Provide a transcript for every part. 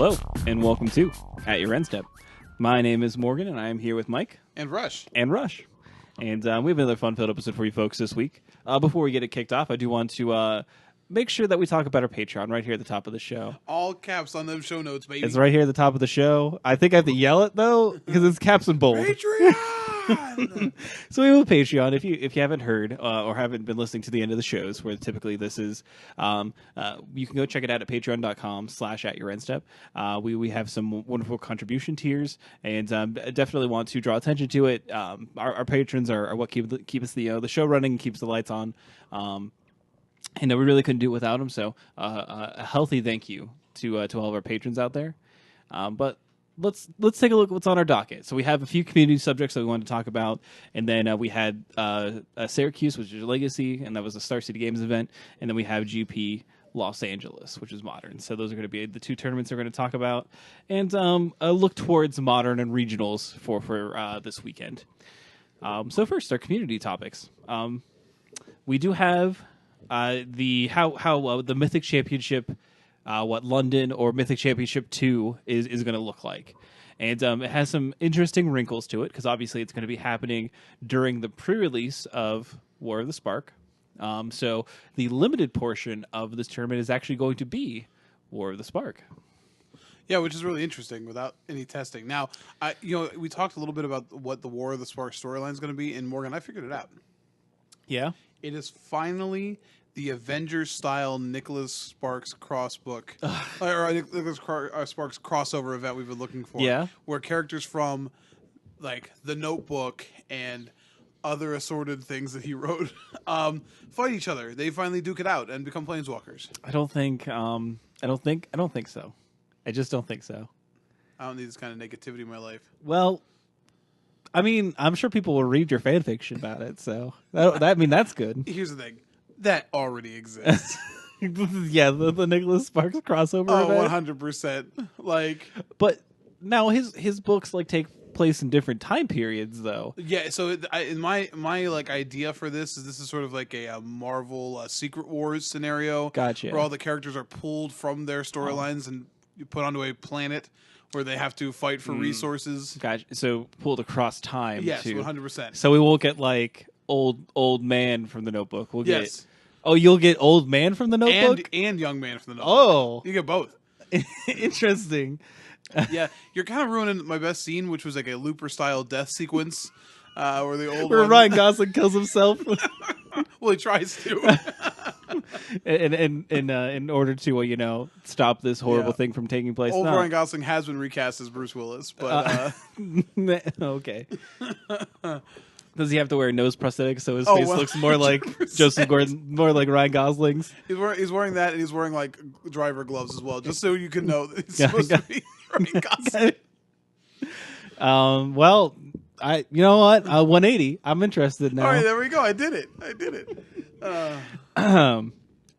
Hello, and welcome to At Your End Step. My name is Morgan, and I am here with Mike. And Rush. And we have another fun-filled episode for you folks this week. Before we get it kicked off, I do want to make sure that we talk about our Patreon right here at the top of the show. All caps on them show notes, baby. It's right here at the top of the show. I think I have to yell it, though, because it's caps and bold. Patreon! So we have a Patreon. If you haven't heard or haven't been listening to the end of the shows, where typically this is, you can go check it out at patreon.com/atyourendstep. We have some wonderful contribution tiers, and definitely want to draw attention to it. Our patrons are what keep us the show running, keeps the lights on. And we really couldn't do it without them. So a healthy thank you to all of our patrons out there. But let's take a look at what's on our docket. So we have a few community subjects that we wanted to talk about, and then we had Syracuse, which is Legacy, and that was a Star City Games event, and then we have GP Los Angeles, which is Modern. So those are going to be the two tournaments we're going to talk about, and a look towards Modern and regionals for this weekend. So first, our community topics. We do have the Mythic Championship. What London or Mythic Championship 2 is going to look like. And it has some interesting wrinkles to it, because obviously it's going to be happening during the pre-release of War of the Spark. So the limited portion of this tournament is actually going to be War of the Spark. Yeah, which is really interesting without any testing. Now, we talked a little bit about what the War of the Spark storyline is going to be, and Morgan, I figured it out. Yeah? It is finally the Avengers-style Nicholas Sparks crossbook, or Nicholas Sparks crossover event we've been looking for. Yeah. Where characters from, like, The Notebook and other assorted things that he wrote fight each other. They finally duke it out and become planeswalkers. I don't think so. I just don't think so. I don't need this kind of negativity in my life. Well, I mean, I'm sure people will read your fan fiction about it, so that's good. Here's the thing. That already exists. Yeah, the Nicholas Sparks crossover. Oh, 100%. Like, but now his books take place in different time periods, though. Yeah. So in my idea for this is sort of like a Marvel Secret Wars scenario. Gotcha. Where all the characters are pulled from their storylines and you put onto a planet where they have to fight for resources. Gotcha. So pulled across time. Yes, too. 100%. So we won't get old man from the Notebook. We'll get. Yes. Oh, you'll get old man from the Notebook and young man from the Notebook. Oh, you get both. Interesting. Yeah, you're kind of ruining my best scene, which was like a Looper style death sequence, where the old where Ryan Gosling kills himself. Well, he tries to. in order to stop this horrible thing from taking place. Old Ryan Gosling has been recast as Bruce Willis, but okay. Does he have to wear nose prosthetics so his face looks more like Joseph Gordon, more like Ryan Gosling's? He's wearing that, and he's wearing driver gloves as well, just so you can know that he's supposed to be Ryan Gosling. Well, you know what? 180. I'm interested now. All right, there we go. I did it.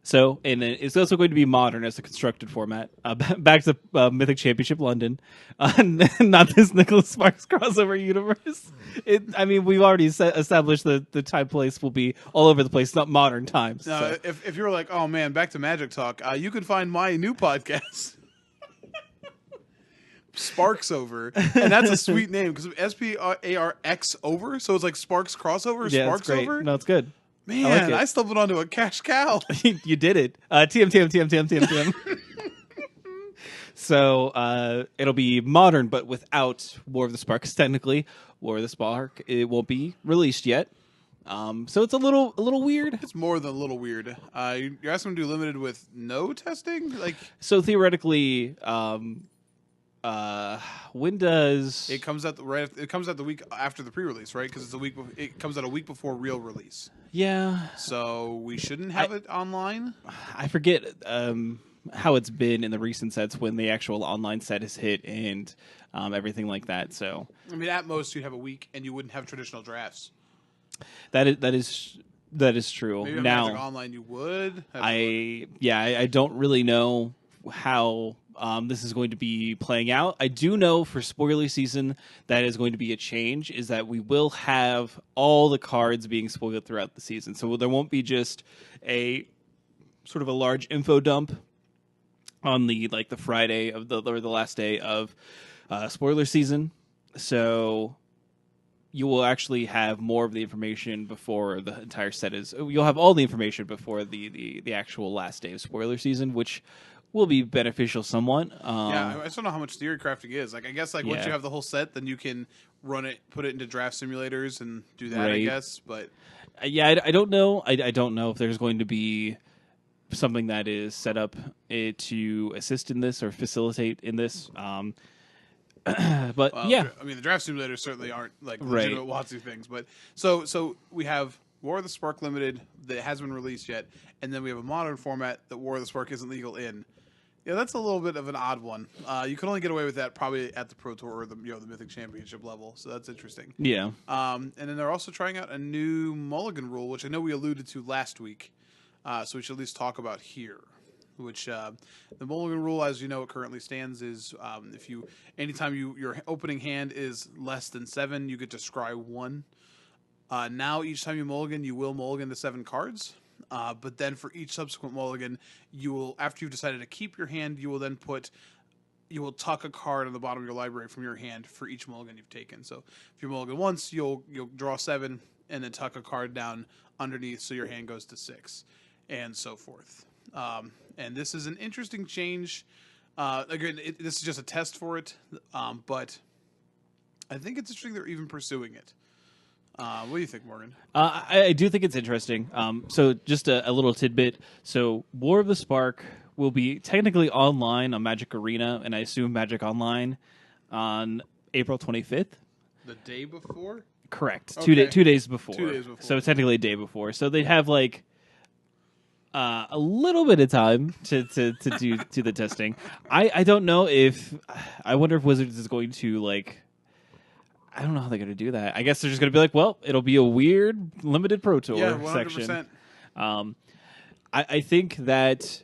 So, and then it's also going to be Modern as a constructed format. Back to Mythic Championship London, not this Nicholas Sparks crossover universe. We've already established that the time place will be all over the place, not modern times. Now, if you're like, oh man, back to Magic Talk, you can find my new podcast, Sparks Over, and that's a sweet name because SPARX over, so it's like Sparks crossover, yeah, Sparks great. over. No, it's good. Man, I stumbled onto a cash cow. You did it. TM. So it'll be Modern, but without War of the Spark. 'Cause technically, War of the Spark, it won't be released yet. So it's a little weird. It's more than a little weird. You're asking them to do limited with no testing, So theoretically, when does it comes out the week after the pre-release, right? Because it comes out a week before real release. Yeah. So we shouldn't have it online. I forget how it's been in the recent sets when the actual online set is hit and everything like that. So at most you'd have a week, and you wouldn't have traditional drafts. That is true. Maybe now Magic Online you would. I don't really know how this is going to be playing out. I do know for spoiler season that is going to be a change, is that we will have all the cards being spoiled throughout the season. So there won't be just a sort of a large info dump on the Friday of the last day of spoiler season. So you will actually have more of the information before the entire set is. You'll have all the information before the actual last day of spoiler season, which will be beneficial somewhat. Yeah, I just don't know how much theory crafting is. Like, I guess like once Yeah. you have the whole set, then you can run it, put it into draft simulators, and do that. I Right. guess, but Yeah, I don't know. I don't know if there's going to be something that is set up to assist in this or facilitate in this. But yeah, I mean, the draft simulators certainly aren't like Right. legitimate WotC things. But so we have War of the Spark Limited that hasn't been released yet, and then we have a modern format that War of the Spark isn't legal in. Yeah, that's a little bit of an odd one. You can only get away with that probably at the Pro Tour or the the Mythic Championship level. So that's interesting. yeah, And then they're also trying out a new Mulligan rule, which I know we alluded to last week. So we should at least talk about here. Which the Mulligan rule, as you know, it currently stands is if you anytime your opening hand is less than 7, you get to scry 1. Now each time you mulligan, you will mulligan the 7 cards. But then for each subsequent mulligan, you will, after you've decided to keep your hand, you will tuck a card on the bottom of your library from your hand for each mulligan you've taken. So if you mulligan once, you'll draw 7 and then tuck a card down underneath so your hand goes to 6, and so forth. And this is an interesting change. Again, this is just a test for it, but I think it's interesting they're even pursuing it. What do you think, Morgan? I do think it's interesting. So just a little tidbit. So War of the Spark will be technically online on Magic Arena, and I assume Magic Online on April 25th. The day before? Correct. Okay. 2 days before. 2 days before. So technically a day before. So they'd have like a little bit of time to do the testing. I don't know if I wonder if Wizards is going to like. I don't know how they're going to do that. I guess they're just going to be like, well, it'll be a weird limited Pro Tour Yeah, 100%. section. I think that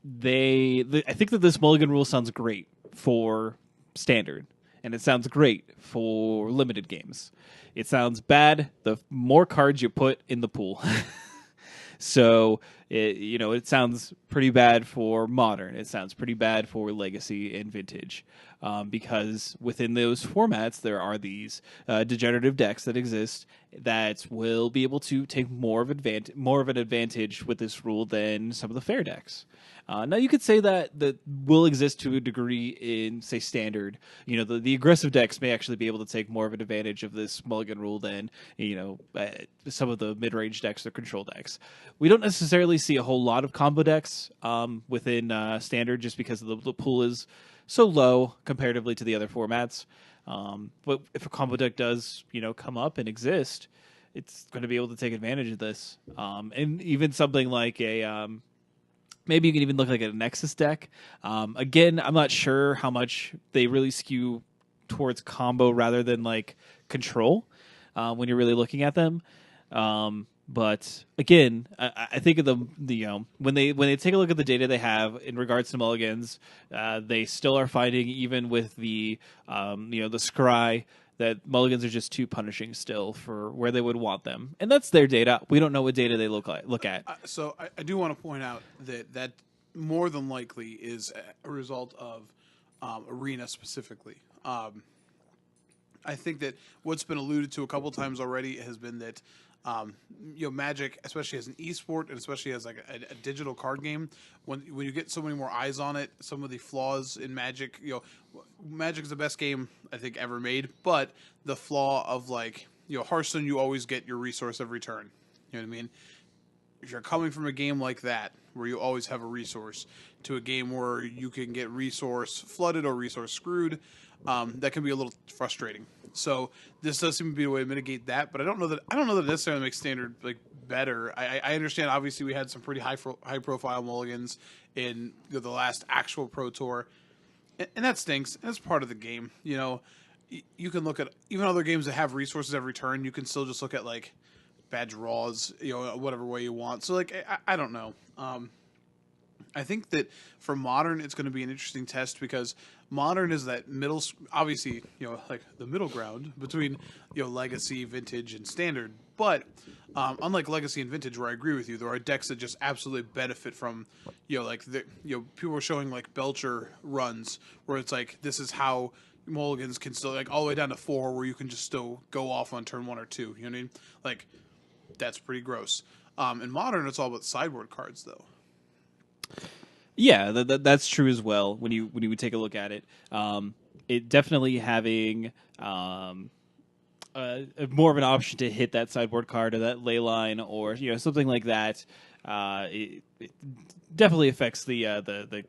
I think that this mulligan rule sounds great for standard, and it sounds great for limited games. It sounds bad the more cards you put in the pool. So it sounds pretty bad for modern. It sounds pretty bad for legacy and vintage, because within those formats there are these degenerative decks that exist that will be able to take more of an advantage with this rule than some of the fair decks. Now you could say that will exist to a degree in, say, standard. The aggressive decks may actually be able to take more of an advantage of this mulligan rule than some of the mid-range decks or control decks. We don't necessarily see a whole lot of combo decks within standard, just because the pool is so low comparatively to the other formats. But if a combo deck does come up and exist, it's going to be able to take advantage of this. And even something like a maybe you can even look like a Nexus deck. Again, I'm not sure how much they really skew towards combo rather than like control when you're really looking at them. But again, I think of the when they take a look at the data they have in regards to mulligans, they still are finding, even with the the scry, that mulligans are just too punishing still for where they would want them, and that's their data. We don't know what data they look at. So I do want to point out that more than likely is a result of Arena specifically. I think that what's been alluded to a couple times already has been that Magic, especially as an esport and especially as like a digital card game, when you get so many more eyes on it, some of the flaws in Magic, Magic is the best game I think ever made, but the flaw of like Hearthstone, you always get your resource of return. You know what I mean? If you're coming from a game like that, where you always have a resource, to a game where you can get resource flooded or resource screwed, that can be a little frustrating. So this does seem to be a way to mitigate that, but I don't know that it necessarily makes standard like better. I understand. Obviously, we had some pretty high profile mulligans in the last actual Pro Tour, and that stinks. And that's part of the game. You can look at even other games that have resources every turn. You can still just look at like bad draws, whatever way you want. So like I don't know. I think that for modern, it's going to be an interesting test because Modern is that obviously, like the middle ground between, legacy, vintage, and standard. But unlike legacy and vintage, where I agree with you, there are decks that just absolutely benefit from, like people are showing like Belcher runs where it's like this is how mulligans can still like all the way down to 4, where you can just still go off on turn 1 or 2. You know what I mean? Like that's pretty gross. In modern, it's all about sideboard cards, though. Yeah, that's true as well. When you would take a look at it, it definitely having more of an option to hit that sideboard card or that ley line or something like that. It definitely affects the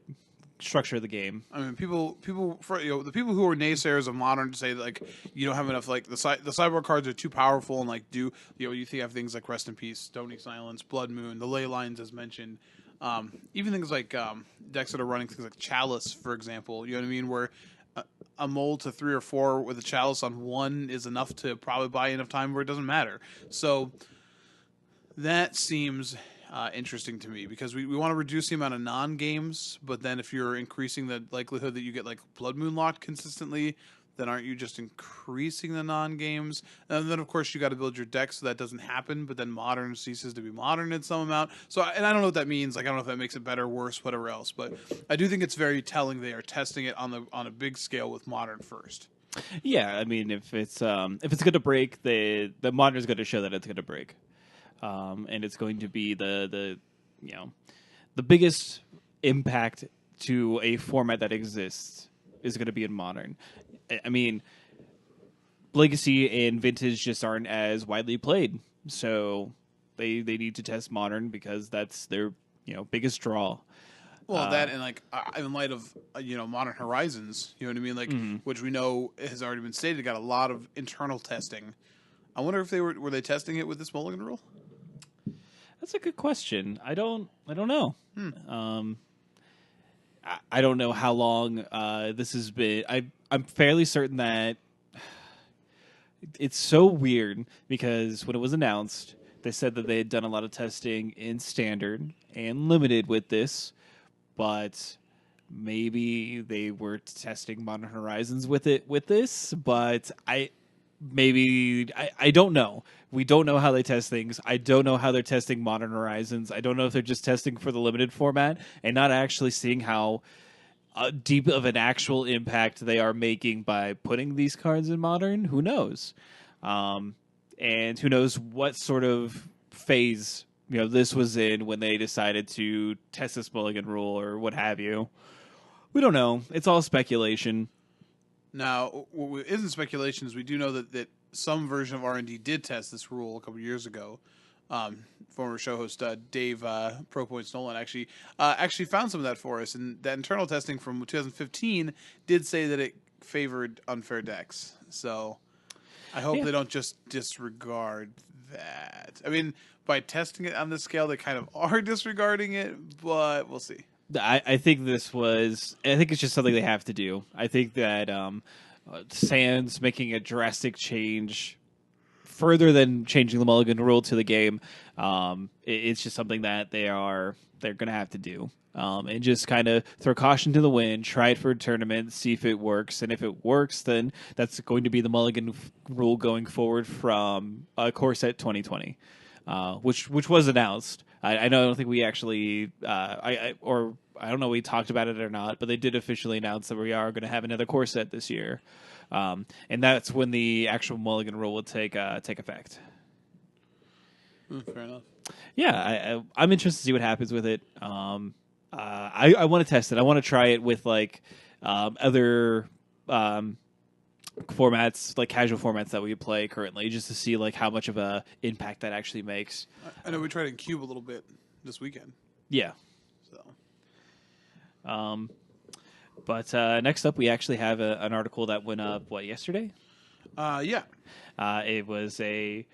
structure of the game. I mean, people for the people who are naysayers of modern say that, like you don't have enough, like the sideboard cards are too powerful and like you have things like Rest in Peace, Stony Silence, Blood Moon, the ley lines as mentioned. Even things like decks that are running things like Chalice, for example, you know what I mean, where a mold to 3 or 4 with a Chalice on 1 is enough to probably buy enough time where it doesn't matter. So that seems interesting to me because we want to reduce the amount of non-games, but then if you're increasing the likelihood that you get like Blood Moon locked consistently, then aren't you just increasing the non-games? And then, of course, you got to build your deck so that doesn't happen, but then modern ceases to be modern in some amount. So, and I don't know what that means. Like, I don't know if that makes it better, worse, whatever else. But I do think it's very telling they are testing it on a big scale with modern first. Yeah, I mean, if it's going to break, the modern is going to show that it's going to break, and it's going to be the biggest impact to a format that exists is going to be in modern. I mean, legacy and vintage just aren't as widely played, so they need to test modern because that's their biggest draw. Well, that and like in light of Modern Horizons, you know what I mean, like which we know has already been stated, got a lot of internal testing. I wonder if they were they testing it with this mulligan rule. That's a good question. I don't know. I don't know how long this has been. I'm fairly certain that it's so weird because when it was announced, they said that they had done a lot of testing in standard and limited with this, but maybe they were testing Modern Horizons with this, but I don't know. We don't know how they test things. I don't know how they're testing Modern Horizons. I don't know if they're just testing for the limited format and not actually seeing how deep of an actual impact they are making by putting these cards in Modern. Who knows? And who knows what sort of phase this was in when they decided to test this mulligan rule or what have you. We don't know. It's all speculation. Now, what isn't speculation is we do know that some version of R&D did test this rule a couple years ago. Former show host Dave Pro Points Nolan actually found some of that for us, and that internal testing from 2015 did say that it favored unfair decks. So I hope they don't just disregard that. I mean, by testing it on this scale, they kind of are disregarding it, but we'll see. I think it's just something they have to do. I think that Sans making a drastic change further than changing the mulligan rule to the game, it's just something that they're going to have to do. And just kind of throw caution to the wind, try it for a tournament, see if it works. And if it works, then that's going to be the mulligan rule going forward from Core Set 2020, which was announced. I don't think we actually, I don't know if we talked about it or not, but they did officially announce that we are going to have another core set this year. And that's when the actual mulligan rule will take effect. Fair enough. Yeah, I'm interested to see what happens with it. I want to test it. I want to try it with like other formats, like casual formats that we play currently, just to see like how much of a impact that actually makes. I know we tried in Cube a little bit this weekend. Yeah. So. But next up, we actually have an article that went up yesterday. Yeah. It was a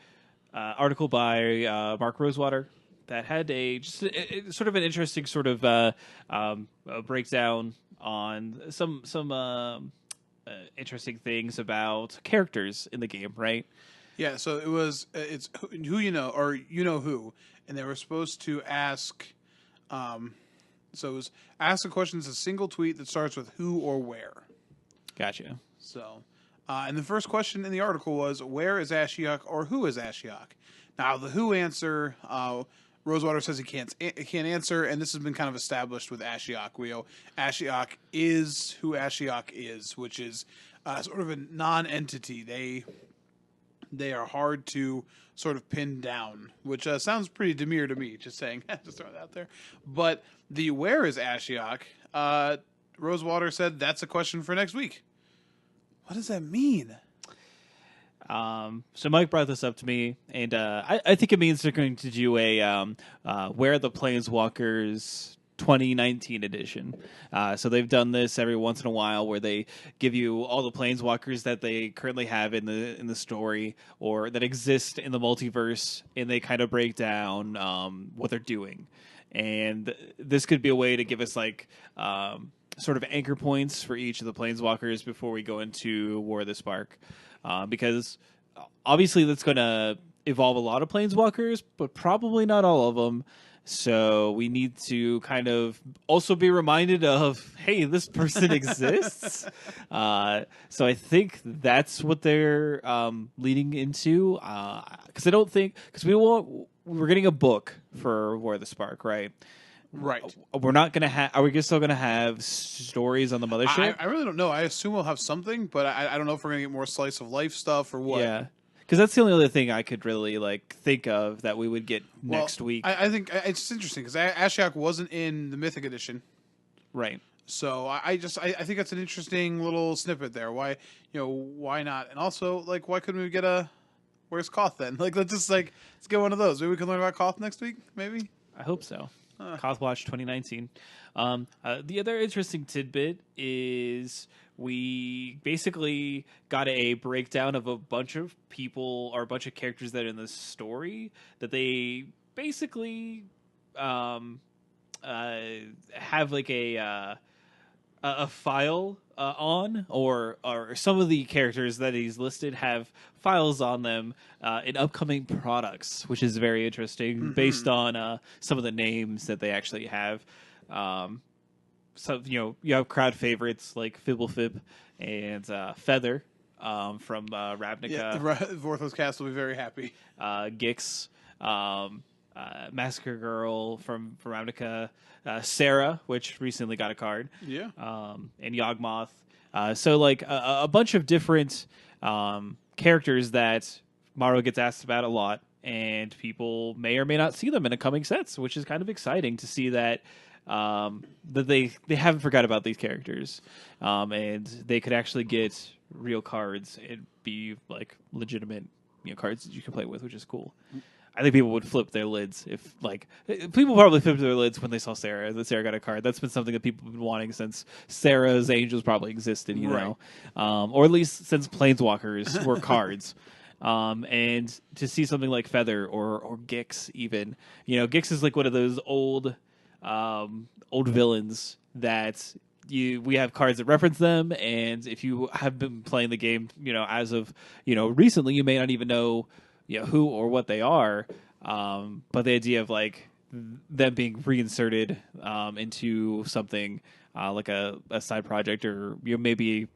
article by Mark Rosewater that had sort of an interesting sort of breakdown on some interesting things about characters in the game, right? Yeah, so it's who you know or you know who, and they were supposed to ask. So it was ask the question as a single tweet that starts with who or where. Gotcha. So, and the first question in the article was, where is Ashiok or who is Ashiok? Now, the who answer, Rosewater says he can't answer, and this has been kind of established with Ashiok. Ashiok is who Ashiok is, which is sort of a non-entity. They are hard to sort of pin down, which sounds pretty demure to me, just saying, just throwing it out there. But the where is Ashiok, Rosewater said that's a question for next week. What does that mean? So Mike brought this up to me, and I think it means they're going to do a Where Are the Planeswalkers 2019 edition. So they've done this every once in a while, where they give you all the planeswalkers that they currently have in the story or that exist in the multiverse, and they kind of break down what they're doing. And this could be a way to give us like sort of anchor points for each of the planeswalkers before we go into War of the Spark, because obviously that's going to evolve a lot of planeswalkers, but probably not all of them. So we need to kind of also be reminded of, hey, this person exists. So I think that's what they're leading into. Because I don't think, because we're getting a book for War of the Spark, right? Right. We're not going to have, are we still going to have stories on the mothership? I really don't know. I assume we'll have something, but I don't know if we're going to get more slice of life stuff or what. Yeah. Because that's the only other thing I could really like think of that we would get next week. I think it's interesting because Ashiok wasn't in the Mythic Edition, right? So I think that's an interesting little snippet there. Why not? And also, like, why couldn't we get a Where's Koth then? Like, let's get one of those. Maybe we can learn about Koth next week. Maybe. I hope so. Koth Watch 2019. The other interesting tidbit is we basically got a breakdown of a bunch of people or a bunch of characters that are in the story that they basically have like a file on, or some of the characters that he's listed have files on them in upcoming products, which is very interesting based on some of the names that they actually have. So you have crowd favorites like Fibblefib and Feather from Ravnica. Yeah, Vorthos Cast will be very happy. Gix, Massacre Girl from Ravnica, Sarah, which recently got a card. Yeah. And Yawgmoth. So like a bunch of different characters that Mario gets asked about a lot, and people may or may not see them in a coming sets, which is kind of exciting to see that they haven't forgot about these characters, and they could actually get real cards and be like legitimate cards that you can play with, which is cool. I think people would flip their lids if, like, people probably flipped their lids when they saw Sarah. That Sarah got a card. That's been something that people have been wanting since Sarah's Angels probably existed, know, or at least since Planeswalkers were cards. And to see something like Feather or Gix, even, Gix is like one of those old villains that we have cards that reference them, and if you have been playing the game, as of recently, you may not even know who or what they are, but the idea of like them being reinserted into something like a side project, or maybe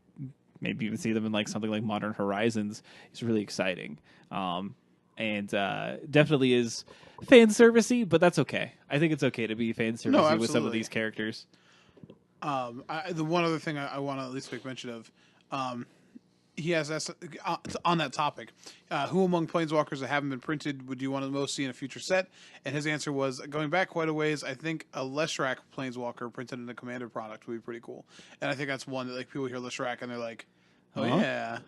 even see them in like something like Modern Horizons is really exciting, and definitely is fan servicey, but that's okay. I think it's okay to be fan servicey with some of these characters. The one other thing I want to at least make mention of, he has asked on that topic, who among Planeswalkers that haven't been printed would you want to most see in a future set? And his answer was, going back quite a ways, I think a Leshrac Planeswalker printed in a Commander product would be pretty cool. And I think that's one that like people hear Leshrac and they're like, oh yeah,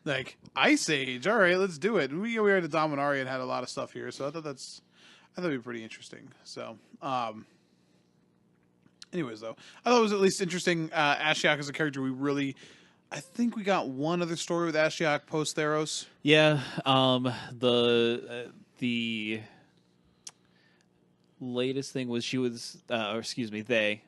like Ice Age, all right, let's do it. And we were at Dominaria and had a lot of stuff here, so I thought it'd be pretty interesting. So, anyways, though, I thought it was at least interesting. Ashiok is a character I think we got one other story with Ashiok post Theros. Yeah, the latest thing was they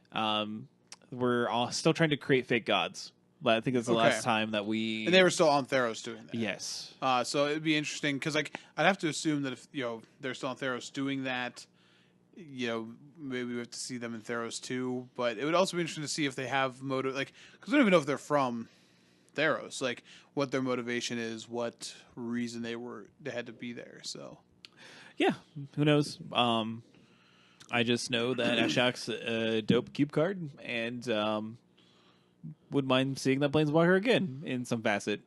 were all still trying to create fake gods. But I think that's the last time that and they were still on Theros doing that. Yes. So it'd be interesting because like I'd have to assume that if they're still on Theros doing that, maybe we have to see them in Theros too. But it would also be interesting to see if they have motive, like because we don't even know if they're from Theros, like what their motivation is, what reason they had to be there. So Yeah, who knows? I just know that Ashok's a dope cube card, and wouldn't mind seeing that Planeswalker again in some facet.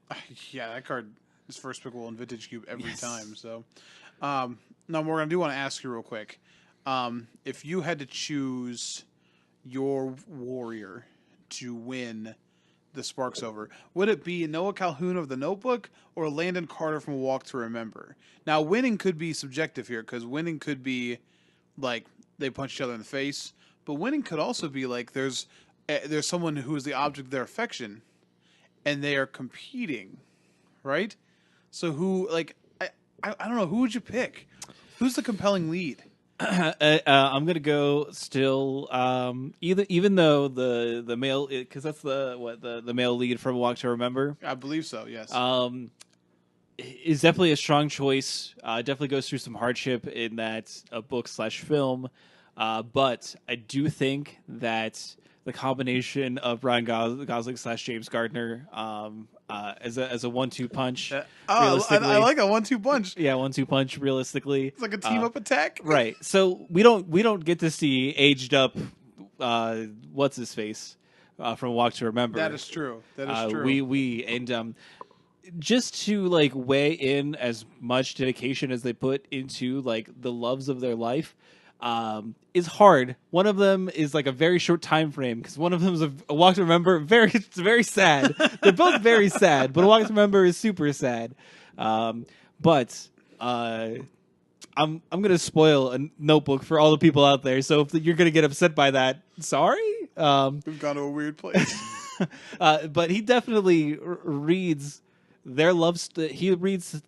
yeah, that card is first pickable in Vintage Cube every time. So now, Morgan, I do want to ask you real quick. If you had to choose your warrior to win the Sparks over, would it be Noah Calhoun of the Notebook or Landon Carter from A Walk to Remember? Now, winning could be subjective here because winning could be like they punch each other in the face, but winning could also be like there's someone who is the object of their affection, and they are competing, right? So who like I don't know, who would you pick? Who's the compelling lead? I'm gonna go still. Even though the male, because that's the male lead from Walk to Remember. I believe so. Yes. Is definitely a strong choice. Definitely goes through some hardship in that book/film. But I do think that the combination of Ryan Gosling / James Gardner as a 1-2 punch. I like a 1-2 punch. Yeah, 1-2 punch. Realistically, It's like a team up attack. right? So we don't get to see aged up. What's his face from Walk to Remember? That is true. That is true. We and just to like weigh in as much dedication as they put into like the loves of their life. Is hard. One of them is like a very short time frame because one of them is a Walk to Remember. It's very sad. They're both very sad, but a Walk to Remember is super sad. But I'm gonna spoil a Notebook for all the people out there. So if you're gonna get upset by that, sorry. We've gone to a weird place. But he definitely reads their he reads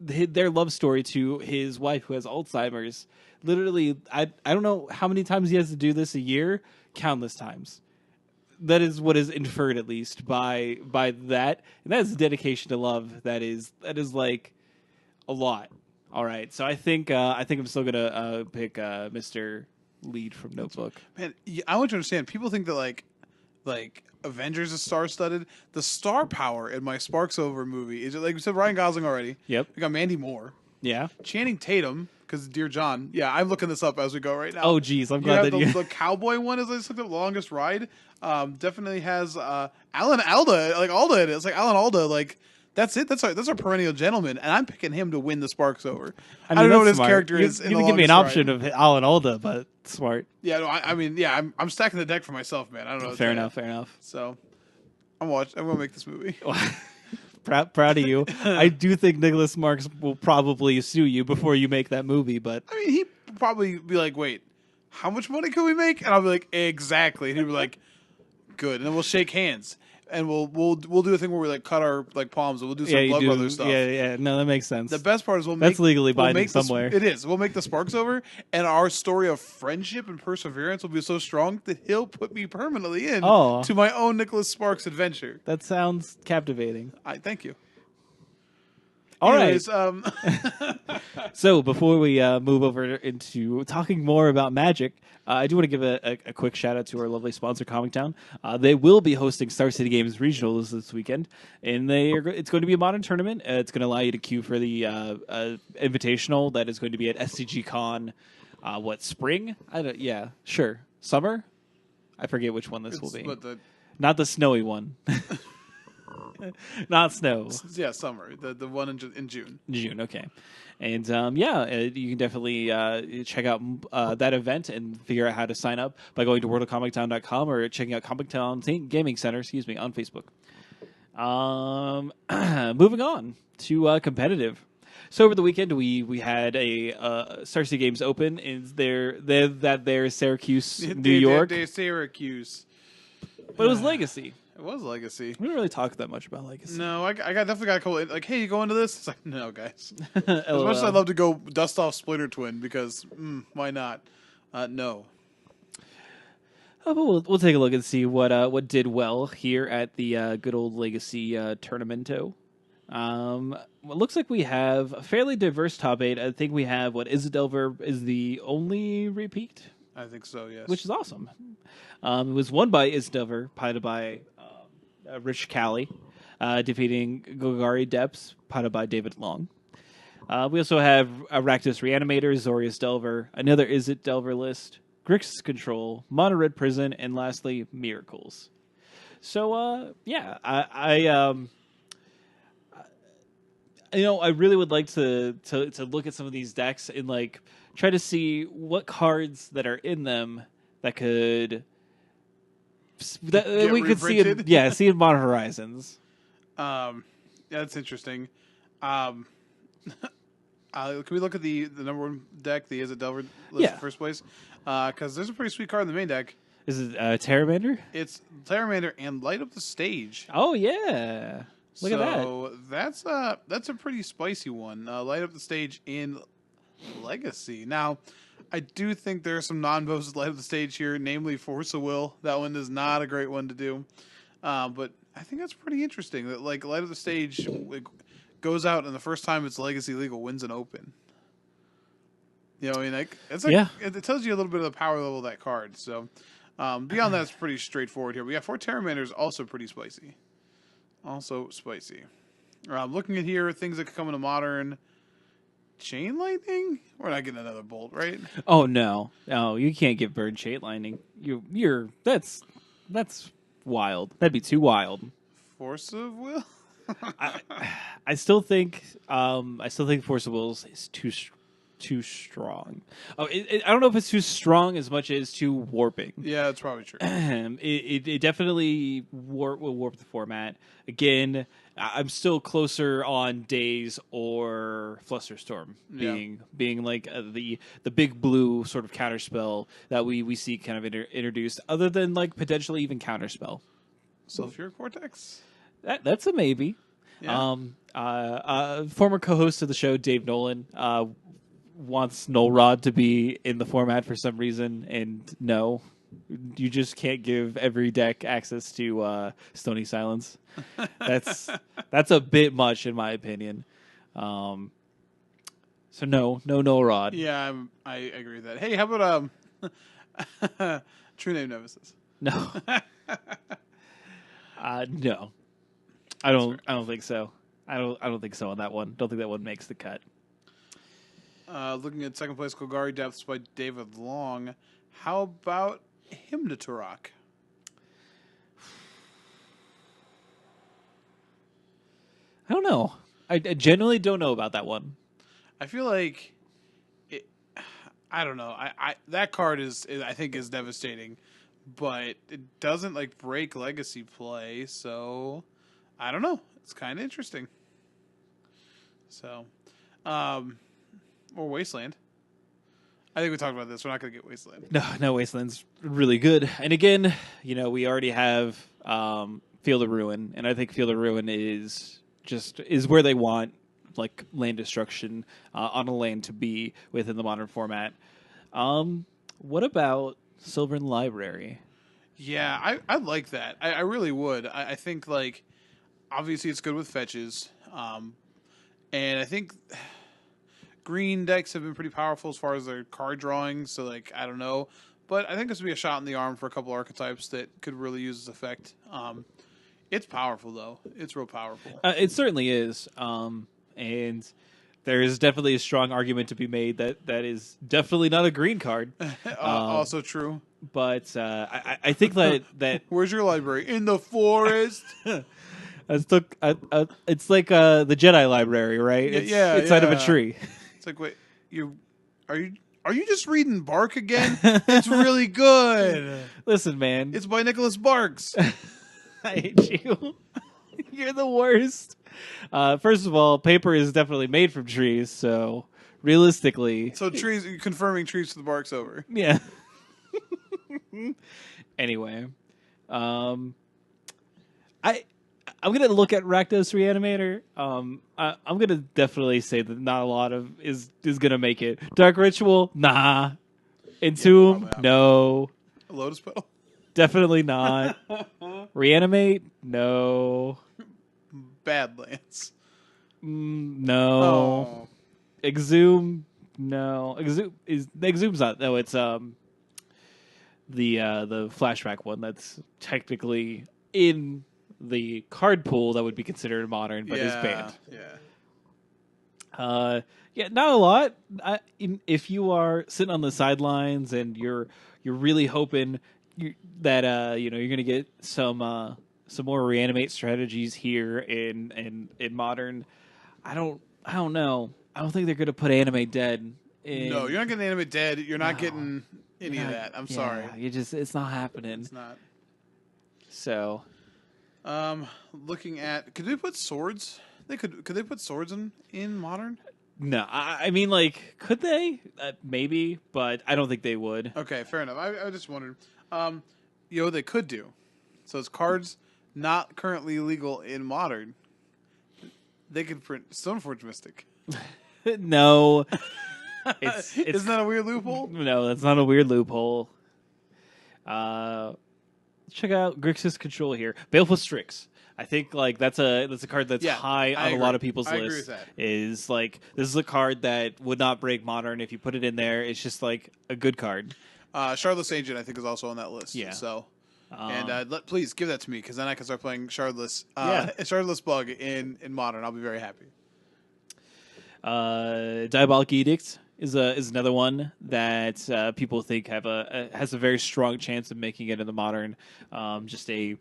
their love story to his wife who has Alzheimer's. Literally, I don't know how many times he has to do this a year. Countless times. That is what is inferred, at least, by that. And that is dedication to love. That is like a lot. All right. So I think I'm still gonna pick Mr. Lead from Notebook. Man, I want you to understand. People think that like Avengers is star-studded. The star power in my Sparks Over movie is, like we said, Ryan Gosling already. Yep. We got Mandy Moore. Yeah. Channing Tatum, because Dear John. Yeah, I'm looking this up as we go right now. Oh, geez. I'm glad that the cowboy one is like the longest ride. Definitely has Alan Alda, like Alda in it. It's like Alan Alda, like that's it. That's our perennial gentleman, and I'm picking him to win the Sparks Over. I don't know what his character is. You didn't give me an option of Alan Alda, but smart. Yeah, no, I mean, yeah, I'm stacking the deck for myself, man. I don't know. Fair enough. So, I'm gonna make this movie. Proud of you. I do think Nicholas Marks will probably sue you before you make that movie, but I mean, he'd probably be like, "Wait, how much money can we make?" And I'll be like, "Exactly." And he'd be like, "Good." And then we'll shake hands, and we'll do a thing where we like cut our like palms, and we'll do some Blood Brothers stuff. Yeah. No, that makes sense. The best part is that's legally binding somewhere. It is. We'll make the Sparks Over, and our story of friendship and perseverance will be so strong that he'll put me permanently in to my own Nicholas Sparks adventure. That sounds captivating. I thank you. All Anyways, right. So before we move over into talking more about Magic, I do want to give a quick shout out to our lovely sponsor, Comic Town. They will be hosting Star City Games Regionals this weekend, and it's going to be a modern tournament. It's going to allow you to queue for the invitational that is going to be at SCG Con. Spring? Yeah, sure. Summer? I forget which one this will be. Not the snowy one. Not snow. Yeah, summer. The one in June. June, okay. And you can definitely check out that event and figure out how to sign up by going to worldofcomictown.com or checking out Comic Town Gaming Center, on Facebook. Moving on to competitive. So over the weekend we had a Star City Games Open in their Syracuse, New York. They're Syracuse. But it was Legacy. It was Legacy. We didn't really talk that much about Legacy. No, I definitely got a couple. Like, hey, you going to this? It's like, no, guys. As much as I'd love to go dust off Splinter Twin because why not? No. Oh, but we'll take a look and see what did well here at the good old Legacy Tournamento. It looks like we have a fairly diverse top 8. I think we have Isildelver is the only repeat. I think so, yes. Which is awesome. It was won by Isildelver, piloted by Rich Cali. defeating Golgari Depths, piloted by David Long. We also have Rakdos Reanimator, Zorius Delver, another Izzet Delver list, Grixis Control, Mono Red Prison, and lastly, Miracles. So, yeah, I really would like to look at some of these decks and like try to see what cards that are in them that could that we could see see in Modern Horizons. Yeah, that's interesting. Can we look at the number one deck, the Izzet Delver list in first place? Because there's a pretty sweet card in the main deck. Is it Terramander? It's Terramander and Light Up the Stage. Oh yeah. Look at that. So that's a pretty spicy one. Light Up the Stage in Legacy. Now, I do think there are some non-bows that light up the stage here, namely Force of Will. That one is not a great one to do. But I think that's pretty interesting. That like Light Up the Stage it goes out and the first time it's Legacy legal wins an open. You know, I mean, it tells you a little bit of the power level of that card. So beyond that, it's pretty straightforward here. We got 4 Terramanders, also pretty spicy. Looking at here, things that could come into Modern. Chain Lightning? We're not getting another Bolt, right? Oh no, you can't get Bird Chain Lightning. That's wild. That'd be too wild. Force of Will. I still think Force of Will is too strong. I don't know if it's too strong as much as too warping. Yeah, that's probably true. It definitely will warp the format. Again, I'm still closer on Daze or Flusterstorm being like the big blue sort of counterspell that we see kind of introduced, other than like potentially even counterspell. Sulfuric Vortex? That's a maybe. Yeah. Former co-host of the show, Dave Nolan, wants Null Rod to be in the format for some reason, and no, you just can't give every deck access to Stony Silence. That's a bit much in my opinion. So no Null Rod. Yeah, I agree with that. Hey, how about True Name Nemesis? No. No. I don't think so. I don't think so on that one. Don't think that one makes the cut. Looking at second place, Golgari Depths by David Long. How about Hymn to Turok? I don't know. I genuinely don't know about that one. I feel like I don't know. That card I think is devastating, but it doesn't like break Legacy play, so I don't know. It's kind of interesting. So, or Wasteland. I think we talked about this. We're not going to get Wasteland. No, Wasteland's really good. And again, we already have Field of Ruin, and I think Field of Ruin is where they want like land destruction on a land to be within the Modern format. What about Sylvan Library? Yeah, I like that. I really would. I think like obviously it's good with fetches, and I think green decks have been pretty powerful as far as their card drawing, so like I don't know, but I think this would be a shot in the arm for a couple archetypes that could really use this effect. It's powerful though; it's real powerful. It certainly is, and there is definitely a strong argument to be made that is definitely not a green card. Also true, but I think that where's your library? In the forest. It's like the Jedi library, right? It's inside of a tree. It's like, wait, are you just reading Bark again? It's really good. Listen, man, it's by Nicholas Barks. I hate you. You're the worst. First of all, paper is definitely made from trees, so realistically, trees. Confirming trees to the Barks over. Yeah. Anyway, I'm gonna look at Rakdos Reanimator. I'm gonna definitely say that not a lot of is gonna make it. Dark Ritual, nah. Entomb, no. Lotus Petal, definitely not. Reanimate, no. Badlands, no. Oh. Exhume, no. Exhume's not. No, it's the flashback one that's technically in the card pool that would be considered modern, but is banned. Yeah, not a lot. If you are sitting on the sidelines and you're really hoping that you're going to get some more reanimate strategies here in modern, I don't know. I don't think they're going to put animate dead. No, you're not getting animate dead. You're not getting any of that. I'm sorry. It's not happening. It's not. So, looking at, could they put swords? Could they put swords in modern? No, I mean, like, could they? Maybe, but I don't think they would. Okay, fair enough. I just wondered. They could do. So it's cards not currently legal in modern. They could print Stoneforge Mystic. No. Isn't that a weird loophole? No, that's not a weird loophole. Check out Grixis Control here. Baleful Strix. I think like that's a card that's high on a lot of people's list. Agree with that. Is like this is a card that would not break modern if you put it in there. It's just like a good card. Shardless Agent I think is also on that list. Yeah. So please give that to me because then I can start playing Shardless. Shardless Bug in modern. I'll be very happy. Diabolic Edict is another one that people think has a very strong chance of making it in the modern. Just a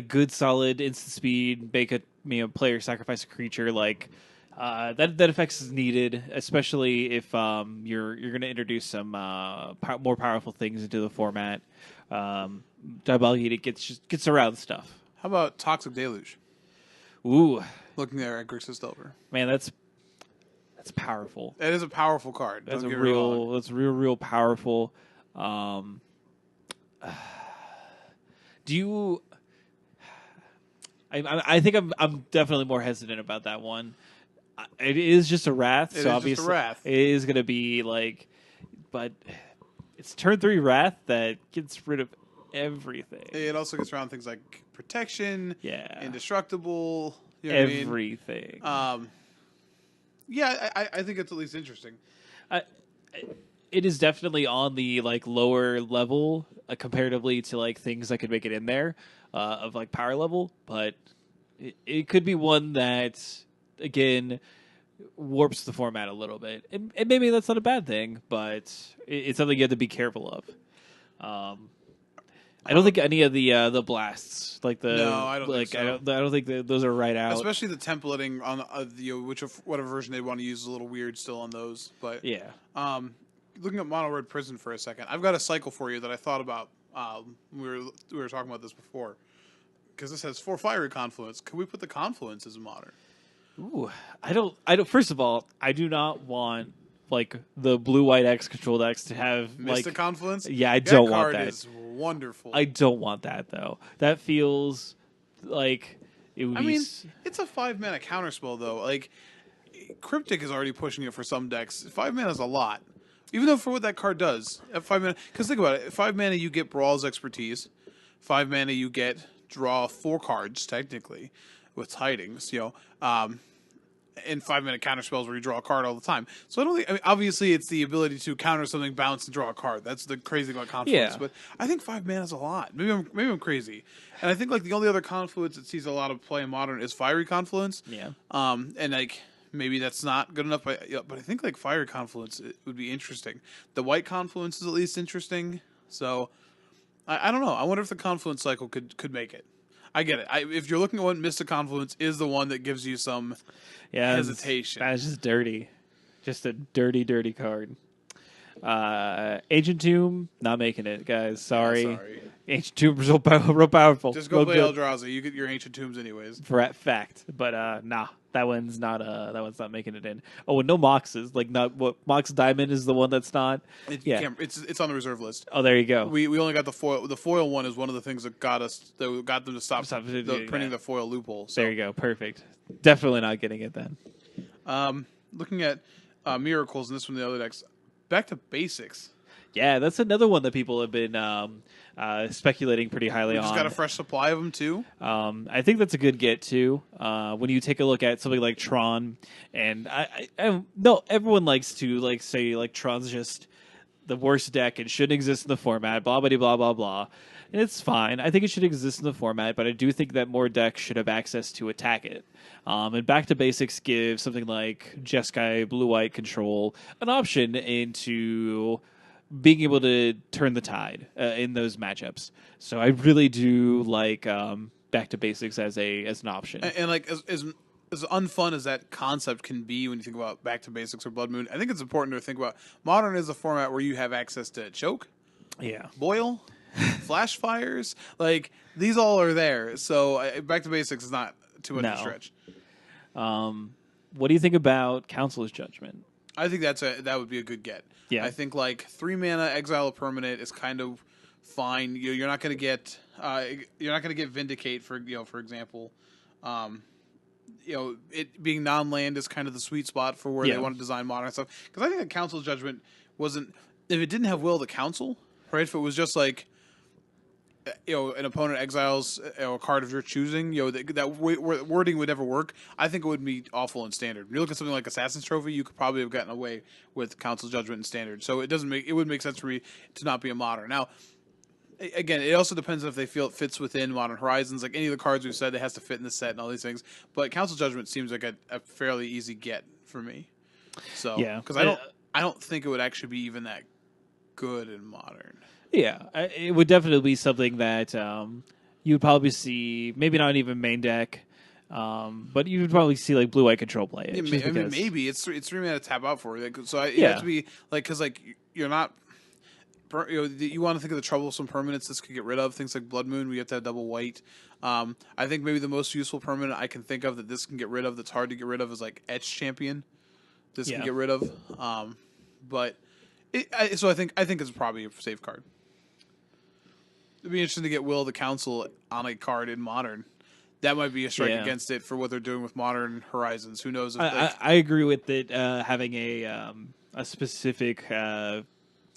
good solid instant speed, make a player sacrifice a creature like that effect is needed, especially if you're going to introduce some more powerful things into the format. Diabolic Edict gets around stuff. How about Toxic Deluge? Ooh, looking there at Grixis Delver. Man, that's powerful. It is a powerful card. That's real powerful. Do you? I think I'm definitely more hesitant about that one. It is just a Wrath, so obviously it is going to be like, but it's turn 3 Wrath that gets rid of everything. It also gets around things like protection, indestructible, everything. I think it's at least interesting. It is definitely on the like lower level comparatively to like things that could make it in there of like power level, but it could be one that again warps the format a little bit, and maybe that's not a bad thing, but it's something you have to be careful of. I don't think any of the blasts like the I don't think so. I don't think those are right out. Especially the templating on whatever version they want to use is a little weird still on those. But looking at Mono Red Prison for a second, I've got a cycle for you that I thought about. We were talking about this before because this has 4 Fiery Confluence. Could we put the Confluence as a modern? Ooh, I don't. First of all, I do not want like the blue-white X control decks to have Mystic like Confluence. Yeah, I don't want that. That card is wonderful. I don't want that though. That feels like it would be. I mean, it's a 5-mana counterspell though. Like Cryptic is already pushing it for some decks. 5 mana is a lot, even though for what that card does at 5 mana. Because think about it: 5 mana you get Brawl's Expertise. 5 mana you get draw 4 cards technically with Tidings. And 5-minute counter spells where you draw a card all the time. So I don't think. I mean, obviously, it's the ability to counter something, bounce, and draw a card. That's the crazy thing about Confluence. Yeah. But I think 5 mana is a lot. Maybe I'm crazy. And I think like the only other Confluence that sees a lot of play in Modern is Fiery Confluence. Yeah. And like maybe that's not good enough. But I think like Fiery Confluence would be interesting. The White Confluence is at least interesting. So I don't know. I wonder if the Confluence cycle could make it. I get it. If you're looking at what Mystic Confluence is the one that gives you some hesitation. That's just dirty. Just a dirty card. Ancient Tomb, not making it, guys. Sorry. Ancient Tomb is real powerful. Just go play Eldrazi. You get your Ancient Tombs anyways. For fact. But nah. That one's not making it in. Oh, and no Moxes. Like not what Mox Diamond is the one that's not. It's on the reserve list. Oh, there you go. We only got the foil. The foil one is one of the things that got them to stop printing the foil loophole. So. There you go. Perfect. Definitely not getting it then. Looking at Miracles and this one, the other decks. Back to basics. Yeah, that's another one that people have been speculating pretty highly on. We just got a fresh supply of them too. I think that's a good get too. When you take a look at something like Tron, and I no, everyone likes to like say like Tron's just the worst deck and shouldn't exist in the format. Blah blah blah blah blah. And it's fine. I think it should exist in the format, but I do think that more decks should have access to attack it. And Back to Basics gives something like Jeskai Blue White Control an option into being able to turn the tide in those matchups. So I really do like Back to Basics as an option. And like as unfun as that concept can be when you think about Back to Basics or Blood Moon, I think it's important to think about Modern is a format where you have access to Choke, Boil, Flash Fires. Like, these all are there. So Back to Basics is not too much of a stretch. What do you think about Council's Judgment? I think that would be a good get. Yeah. I think like 3 mana exile a permanent is kind of fine. You're not going to get Vindicate for example. It being non-land is kind of the sweet spot for where they want to design Modern stuff. Because I think that Council's Judgment wasn't, if it didn't have Will of the Council, right? If it was just like, an opponent exiles a card of your choosing, that wording would never work. I think it would be awful in Standard. When you look at something like Assassin's Trophy, you could probably have gotten away with Council's Judgment in Standard. So it would make sense for me to not be a Modern. Now, again, it also depends on if they feel it fits within Modern Horizons. Like any of the cards we've said, it has to fit in the set and all these things. But Council Judgment seems like a fairly easy get for me. So because I don't think it would actually be even that good in Modern. Yeah, it would definitely be something that you would probably see. Maybe not even main deck, but you would probably see like Blue White Control play it. I mean, maybe it's 3 mana tap out for it. So it has to be like because like you're not. You want to think of the troublesome permanents this could get rid of. Things like Blood Moon, we have to have double white. I think maybe the most useful permanent I can think of that this can get rid of that's hard to get rid of is like Etch Champion. This can get rid of. So I think it's probably a safe card. It'd be interesting to get Will of the Council on a card in Modern. That might be a strike against it for what they're doing with Modern Horizons. Who knows? If I agree with it having a specific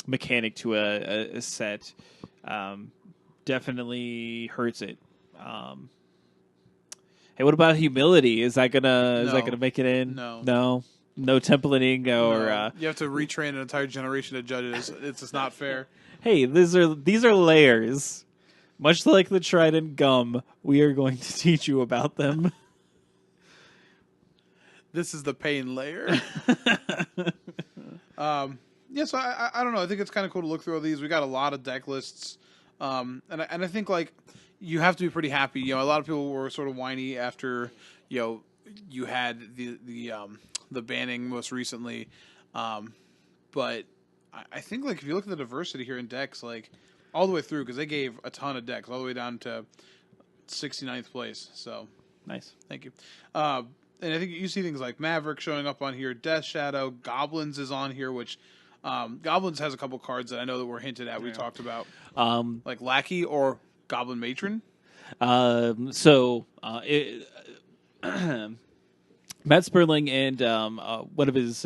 mechanic to a set definitely hurts it. Hey, what about Humility? Is that gonna make it in? No templating or you have to retrain an entire generation of judges. It's just not fair. Hey, these are layers. Much like the Trident Gum, we are going to teach you about them. This is the pain layer. So I don't know. I think it's kind of cool to look through all these. We got a lot of deck lists, and I think like you have to be pretty happy. A lot of people were sort of whiny after you had the banning most recently, but I think like if you look at the diversity here in decks, like all the way through, because they gave a ton of decks all the way down to 69th place. So nice, thank you. And I think you see things like Maverick showing up on here, Death Shadow, Goblins is on here, which Goblins has a couple cards that I know that were hinted at. We talked about like Lackey or Goblin Matron. Matt Sperling and one of his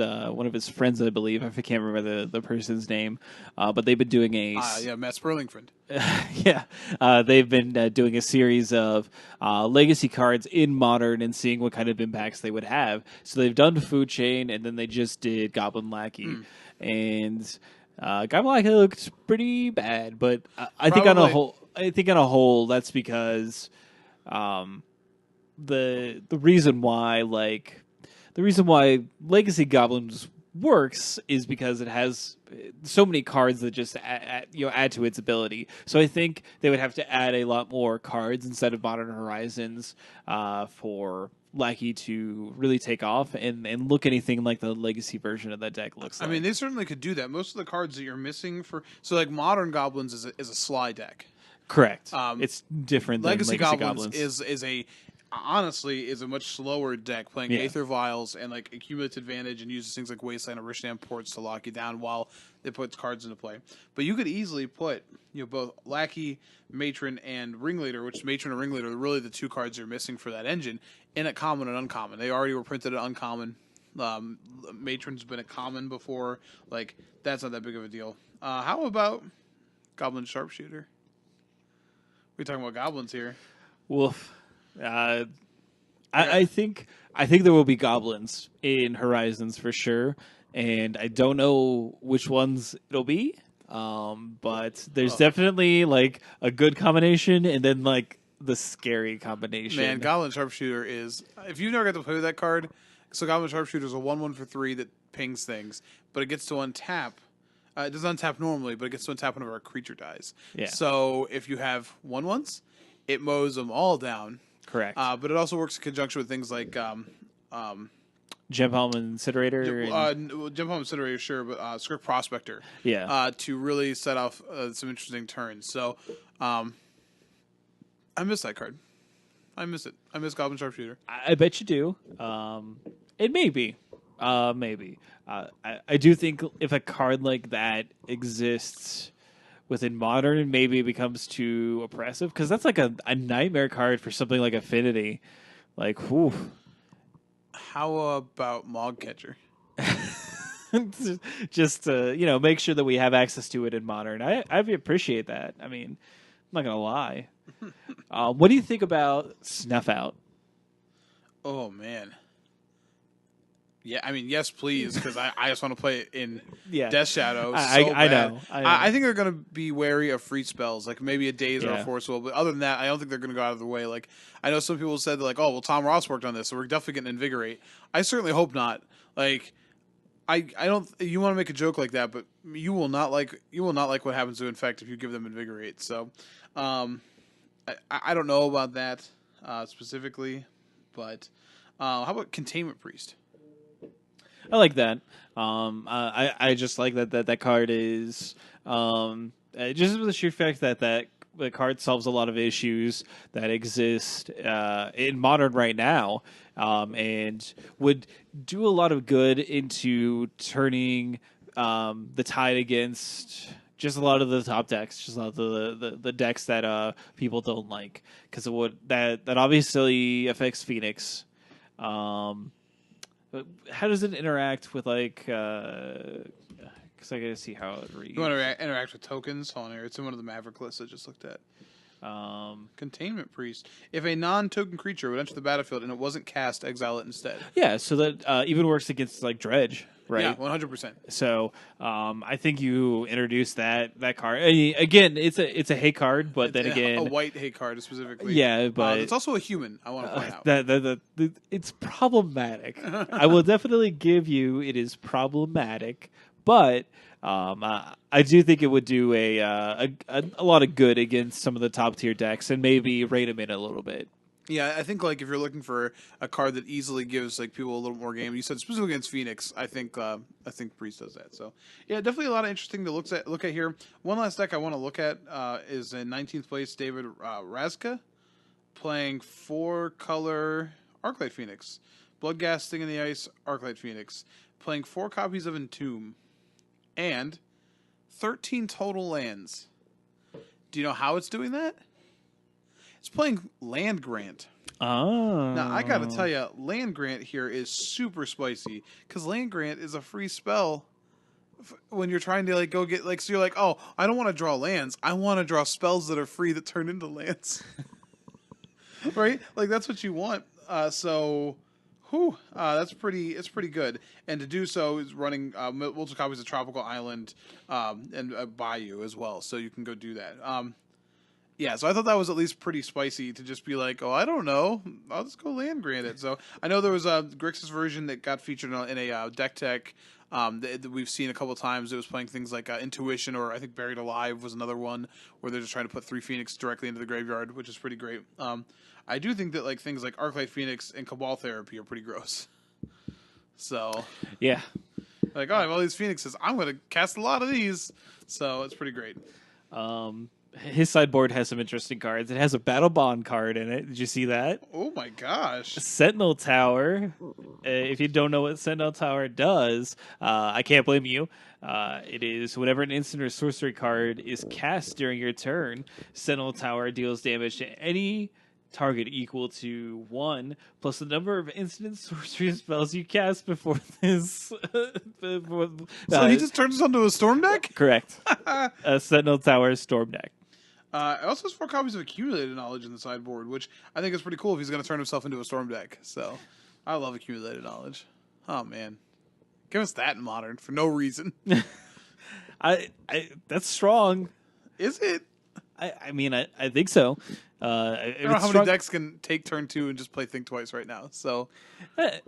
friends, I believe. I can't remember the person's name, but they've been doing a Matt Sperling friend. They've been doing a series of legacy cards in Modern and seeing what kind of impacts they would have. So they've done Food Chain, and then they just did Goblin Lackey, and Goblin Lackey looked pretty bad. But I think on a whole, that's because. The reason why Legacy Goblins works is because it has so many cards that just add to its ability. So I think they would have to add a lot more cards instead of Modern Horizons for Lackey to really take off and look anything like the Legacy version of that deck looks like. I mean, they certainly could do that. Most of the cards that you're missing like Modern Goblins is a Sly deck. Correct. It's different than Legacy Goblins. Honestly, is a much slower deck playing Aether Vials and like Accumulative Advantage and uses things like Wasteland or Rishdam Ports to lock you down while it puts cards into play. But you could easily put both Lackey, Matron, and Ringleader, which Matron and Ringleader are really the two cards you're missing for that engine, in at common and uncommon. They already were printed at uncommon. Matron's been a common before. Like, that's not that big of a deal. How about Goblin Sharpshooter? We're talking about goblins here. Woof. I think there will be goblins in Horizons for sure, and I don't know which ones it'll be. But there's definitely like a good combination, and then like the scary combination. Man, Goblin Sharpshooter is. If you've never got to play with that card, so Goblin Sharpshooter is a 1/1 for 3 that pings things, but it gets to untap. It doesn't untap normally, but it gets to untap whenever a creature dies. Yeah. So if you have 1/1s, it mows them all down. Correct. But it also works in conjunction with things like Gem Palm Incinerator. Jump Home Incinerator, sure, but Script Prospector. Yeah. To really set off some interesting turns. So I miss that card. I miss it. I miss Goblin Sharpshooter. I bet you do. It may be. Maybe. I do think if a card like that exists within Modern, maybe it becomes too oppressive, because that's like a nightmare card for something like Affinity. Like, whew. How about Mog Catcher? Just to, make sure that we have access to it in Modern. I appreciate that. I mean, I'm not going to lie. What do you think about Snuff Out? Oh, man. Yeah, I mean, yes, please, because I just want to play it in Death Shadow. I know. I think they're going to be wary of free spells, like maybe a Daze or a Yeah. Force Will. But other than that, I don't think they're going to go out of their way. Like, I know some people said, like, oh, well, Tom Ross worked on this, so we're definitely getting Invigorate. I certainly hope not. Like, I don't. You want to make a joke like that, but you will not like what happens to Infect if you give them Invigorate. So, I don't know about that specifically, but how about Containment Priest? I like that. I just like that card is just with the sheer fact that the card solves a lot of issues that exist in Modern right now, and would do a lot of good into turning the tide against just a lot of the top decks, just a lot of the decks that people don't like, because of what that obviously affects Phoenix. But how does it interact with, like, because I gotta see how it reads. You want to interact with tokens? Hold on here. It's in one of the Maverick lists I just looked at. Containment Priest. If a non-token creature would enter the battlefield and it wasn't cast, exile it instead. Yeah, so that even works against, like, Dredge, right? Yeah, 100%. So I think you introduce that card. I mean, again, it's a hate card, but then again, a white hate card specifically. Yeah, but it's also a human. I want to point out that it's problematic. I will definitely give you it is problematic, but I do think it would do a lot of good against some of the top tier decks and maybe rate them in a little bit. Yeah, I think like if you're looking for a card that easily gives like people a little more game, you said specifically against Phoenix. I think Priest does that. So yeah, definitely a lot of interesting to look at here. One last deck I want to look at is in 19th place David Razka playing 4-color Arclight Phoenix, Bloodghast, Sting in the Ice, Arclight Phoenix, playing 4 copies of Entomb, and 13 total lands. Do you know how it's doing that? It's playing Land Grant. Oh. Now, I got to tell you, Land Grant here is super spicy, because Land Grant is a free spell when you're trying to, like, go get, like, so you're like, oh, I don't want to draw lands. I want to draw spells that are free that turn into lands. Right? Like, that's what you want. It's pretty good. And to do so is running multiple copies of Tropical Island and Bayou as well, so you can go do that. Yeah, so I thought that was at least pretty spicy to just be like, oh, I don't know, I'll just go land grant it. So I know there was a Grixis version that got featured in a deck tech that we've seen a couple times. It was playing things like Intuition, or I think Buried Alive was another one where they're just trying to put 3 Phoenix directly into the graveyard, which is pretty great. I do think that like things like Arclight Phoenix and Cabal Therapy are pretty gross. So yeah, like, oh, I have all these Phoenixes. I'm going to cast a lot of these. So it's pretty great. His sideboard has some interesting cards. It has a Battle Bond card in it. Did you see that? Oh my gosh. Sentinel Tower. If you don't know what Sentinel Tower does, I can't blame you. It is whenever an instant or sorcery card is cast during your turn, Sentinel Tower deals damage to any target equal to 1 plus the number of instant sorcery spells you cast before this. So he just turns this into a storm deck? Correct. A Sentinel Tower storm deck. It also has 4 copies of Accumulated Knowledge in the sideboard, which I think is pretty cool if he's going to turn himself into a storm deck. So I love Accumulated Knowledge. Oh, man. Give us that in Modern for no reason. I that's strong. Is it? I mean, I think so. I don't know how many decks can take turn 2 and just play Think Twice right now. So, I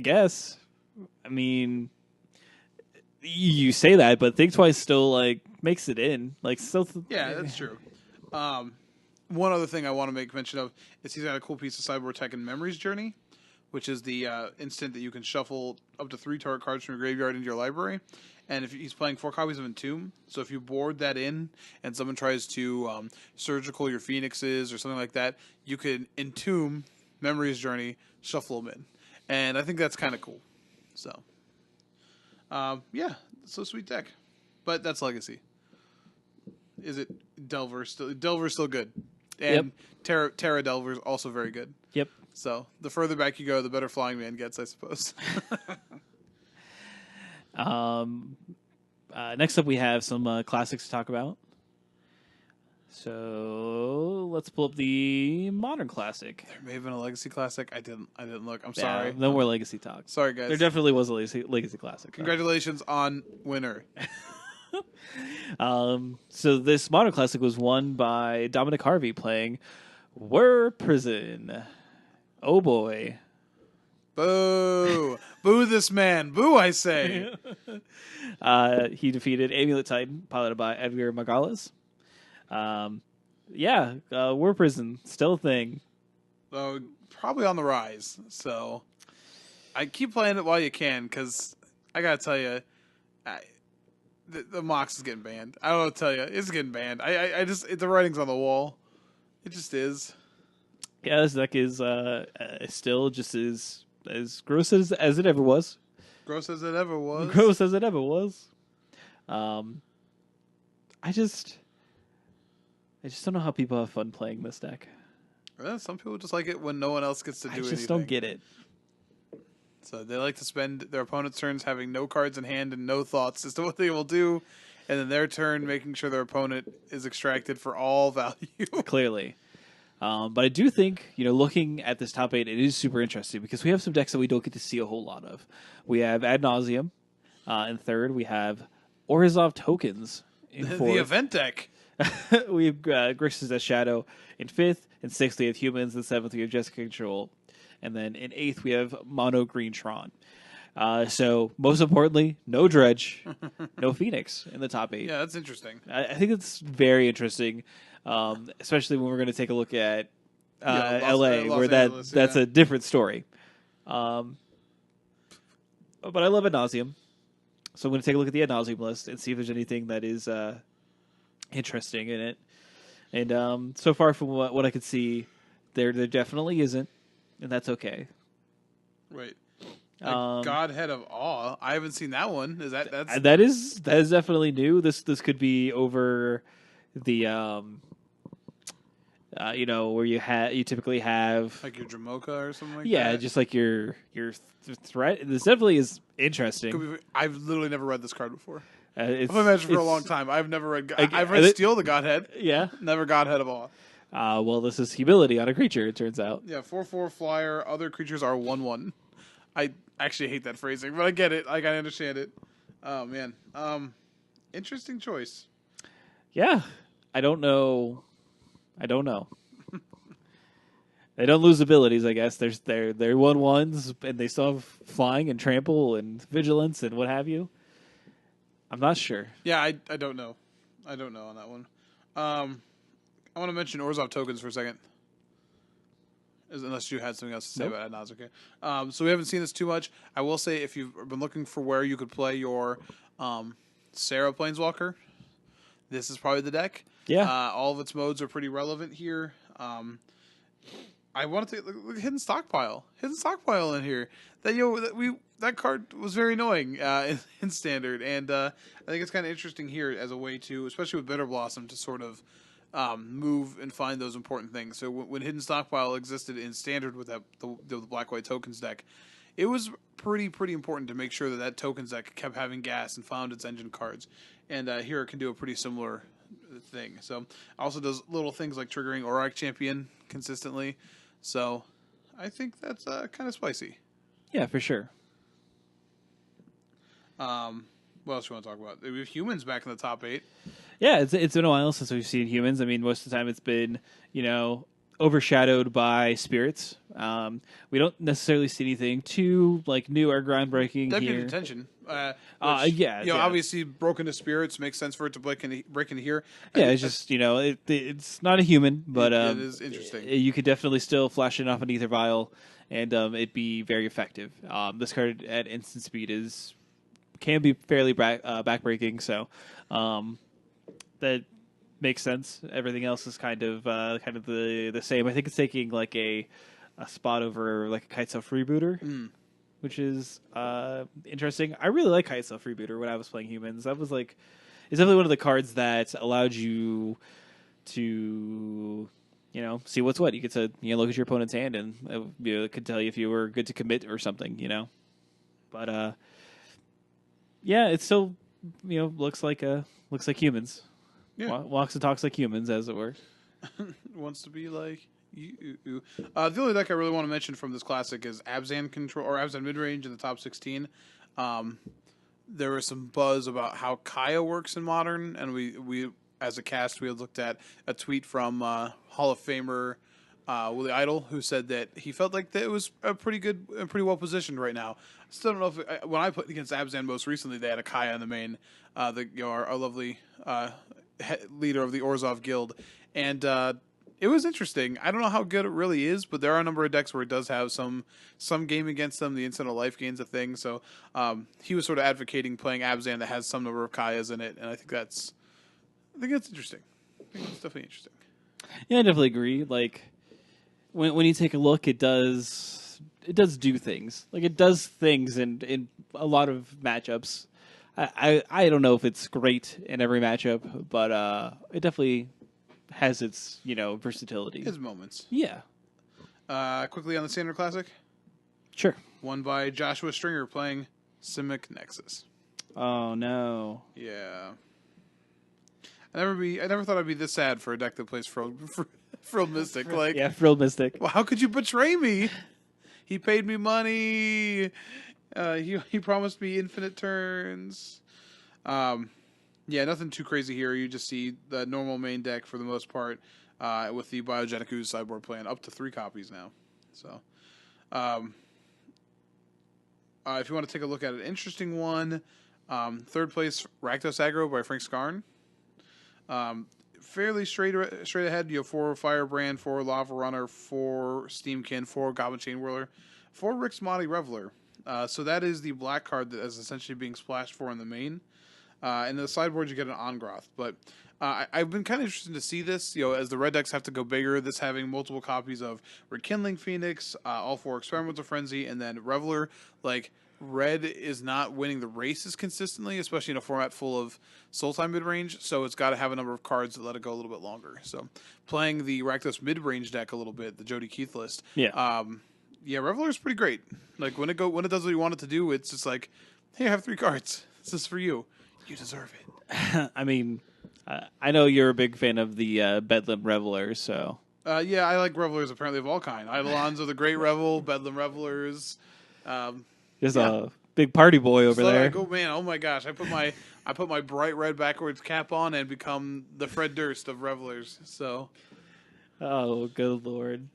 guess. I mean, you say that, but Think Twice still like makes it in. Like still. yeah, that's true. One other thing I want to make mention of is he's got a cool piece of sideboard tech in Memories Journey, which is the instant that you can shuffle up to 3 target cards from your graveyard into your library. And if he's playing 4 copies of Entomb, so if you board that in and someone tries to surgical your Phoenixes or something like that, you can Entomb Memories Journey, shuffle them in. And I think that's kind of cool. So, yeah, so sweet deck. But that's Legacy. Is it Delver still? Delver's still good. And Terra Delver's also very good. Yep. So the further back you go, the better Flying Man gets, I suppose. Next up, we have some classics to talk about. So let's pull up the modern classic. There may have been a Legacy Classic. I didn't look. I'm sorry. No more Legacy talk. Sorry, guys. There definitely was a Legacy Classic. Congratulations on winner. So this modern classic was won by Dominic Harvey playing Were Prison. Oh boy. Boo. Boo this man. Boo, I say. He defeated Amulet Titan, piloted by Edgar Magales. Were Prison, still a thing. Probably on the rise. So I keep playing it while you can, because I got to tell you, the Mox is getting banned. I don't know what to tell you. It's getting banned. I just, the writing's on the wall. It just is. Yeah, this deck is still just as gross as it ever was. Gross as it ever was. Gross as it ever was. I just don't know how people have fun playing this deck. Well, some people just like it when no one else gets to do anything. I just don't get it. So they like to spend their opponent's turns having no cards in hand and no thoughts as to what they will do, and then their turn making sure their opponent is extracted for all value. Clearly. But I do think, looking at this top 8, it is super interesting because we have some decks that we don't get to see a whole lot of. We have Ad Nauseam in third. We have Orzhov Tokens in fourth. The event deck. We have Grixis as Shadow in fifth. In sixth, we have Humans. In seventh, we have Jessica Control. And then in eighth, we have Mono Green Tron. So most importantly, no Dredge, no Phoenix in the top 8. Yeah, that's interesting. I think it's very interesting, especially when we're going to take a look at LA, where Angeles, that's a different story. But I love Ad Nauseam. So I'm going to take a look at the Ad Nauseam list and see if there's anything that is interesting in it. And so far from what I could see, there definitely isn't, and that's okay. Wait. Godhead of Awe. I haven't seen that one. Is that's that is definitely new. This could be over the where you typically have like your Dramoka or something like that. Yeah, just like your threat. This definitely is interesting. I've literally never read this card before. I've Been imagined for a long time. I've never read. I've read Steal the Godhead. Yeah, never Godhead of Awe. Well, this is humility on a creature. It turns out. Yeah, 4/4 flyer. Other creatures are 1/1. I actually hate that phrasing, but I get it. I understand it. Oh man, interesting choice. Yeah, I don't know. They don't lose abilities, I guess. They're 1/1s, and they still have flying and trample and vigilance and what have you. I'm not sure. Yeah, I don't know. I don't know on that one. I want to mention Orzhov Tokens for a second. Unless you had something else to say about it. No, it's okay. So we haven't seen this too much. I will say if you've been looking for where you could play your Sarah Planeswalker, this is probably the deck. Yeah. All of its modes are pretty relevant here. I want to look at Hidden Stockpile. Hidden Stockpile in here. That card was very annoying in Standard, and I think it's kind of interesting here as a way to, especially with Bitter Blossom, to sort of move and find those important things. So when Hidden Stockpile existed in Standard with the Black-White Tokens deck, it was pretty important to make sure that Tokens deck kept having gas and found its engine cards. And here it can do a pretty similar thing. So also does little things like triggering Auric Champion consistently. So I think that's kind of spicy. Yeah, for sure. What What else you want to talk about? We have humans back in the top 8. Yeah, it's been a while since we've seen humans. I mean, most of the time it's been, overshadowed by spirits. We don't necessarily see anything too new or groundbreaking Deputy here. Detention. Yeah, obviously broken to spirits makes sense for it to break into here. Yeah, it's just it's not a human, but it is interesting. You could definitely still flash it off an ether vial, and it'd be very effective. This card at instant speed can be fairly backbreaking, so that makes sense. Everything else is kind of the same. I think it's taking a spot over a Kite Self Rebooter, which is interesting. I really like Kite Self Rebooter when I was playing humans. That was it's definitely one of the cards that allowed you to see what's what. You get to look at your opponent's hand and it could tell you if you were good to commit or something. But yeah, it still looks like humans. Yeah. Walks and talks like humans, as it were. Wants to be like you. The only deck I really want to mention from this classic is Abzan Control or Abzan Midrange in the top 16. There was some buzz about how Kaya works in Modern, and we as a cast we had looked at a tweet from Hall of Famer Willie Idol, who said that he felt like that it was pretty well positioned right now. I still don't know if when I played against Abzan most recently, they had a Kaya in the main, our lovely leader of the Orzhov Guild, and it was interesting. I don't know how good it really is, but there are a number of decks where it does have some game against them. The Instant of Life gain's a thing, so he was sort of advocating playing Abzan that has some number of Kayas in it, and I think that's interesting. I think it's definitely interesting. Yeah, I definitely agree. When you take a look, it does do things. It does things in a lot of matchups. I don't know if it's great in every matchup, but it definitely has its versatility. His moments. Yeah. Quickly on the Standard Classic. Sure. Won by Joshua Stringer playing Simic Nexus. Oh no. Yeah. I never thought I'd be this sad for a deck that plays Frilled Mystic. Yeah, Frilled Mystic. Well, how could you betray me? He paid me money. He promised me infinite turns. Yeah, nothing too crazy here. You just see the normal main deck for the most part, with the Biogenic Ooze sideboard playing up to 3 copies now. So, if you want to take a look at an interesting one, third place Rakdos Aggro by Frank Scarn. Fairly straight ahead. You have 4 Firebrand, 4 Lava Runner, 4 Steamkin, 4 Goblin Chain Whirler, 4 Rick's Modi Reveler. So that is the black card that is essentially being splashed for in the main. And in the sideboard, you get an Ongroth. But I've been kind of interested to see this, as the red decks have to go bigger, this having multiple copies of Rekindling Phoenix, all 4 Experimental Frenzy, and then Reveler. Red is not winning the races consistently, especially in a format full of Sultai midrange, so it's got to have a number of cards that let it go a little bit longer. So playing the Rakdos midrange deck a little bit, the Jody Keith list. Yeah. Yeah, Reveler is pretty great. When it does what you want it to do, it's just like, hey, I have 3 cards. This is for you. You deserve it. I mean, I know you're a big fan of the Bedlam Reveler, so. Yeah, I like Revelers apparently of all kind. Eidolons are the Great Revel, Bedlam Revelers. There's a big party boy over there. Oh my gosh! I put my bright red backwards cap on and become the Fred Durst of Revelers. So, oh good lord!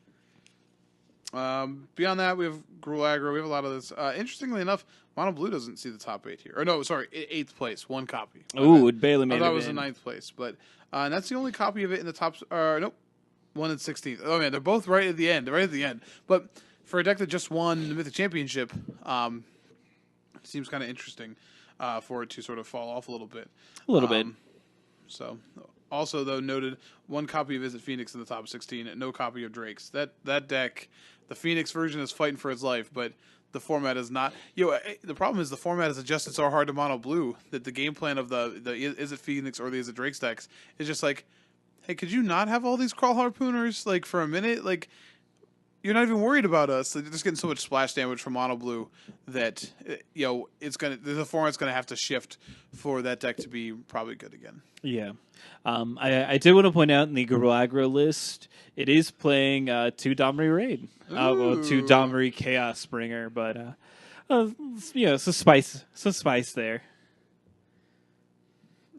Beyond that, we have Gruul Aggro. We have a lot of this. Interestingly enough, Mono Blue doesn't see the top 8 here. Or no, sorry, 8th place, 1 copy. Ooh, it barely made it. I thought it was the 9th place, but and that's the only copy of it in the top. Nope, 1 and 16th. Oh man, they're both right at the end. But for a deck that just won the Mythic Championship, it seems kind of interesting for it to sort of fall off a little bit. So, also though noted, 1 copy of Visit Phoenix in the top 16, no copy of Drake's. That deck, the Phoenix version is fighting for its life, but the format is not. The problem is the format is adjusted so hard to Mono Blue that the game plan of the Is It Phoenix or the Is It Drake's decks is just like, hey, could you not have all these Crawl Harpooners for a minute? You're not even worried about us. They're just getting so much splash damage from Mono Blue that the format's gonna have to shift for that deck to be probably good again. Yeah, I did want to point out in the Gruul Aggro list, it is playing 2 Domri Raid, 2 Domri Chaos Springer, but some spice there.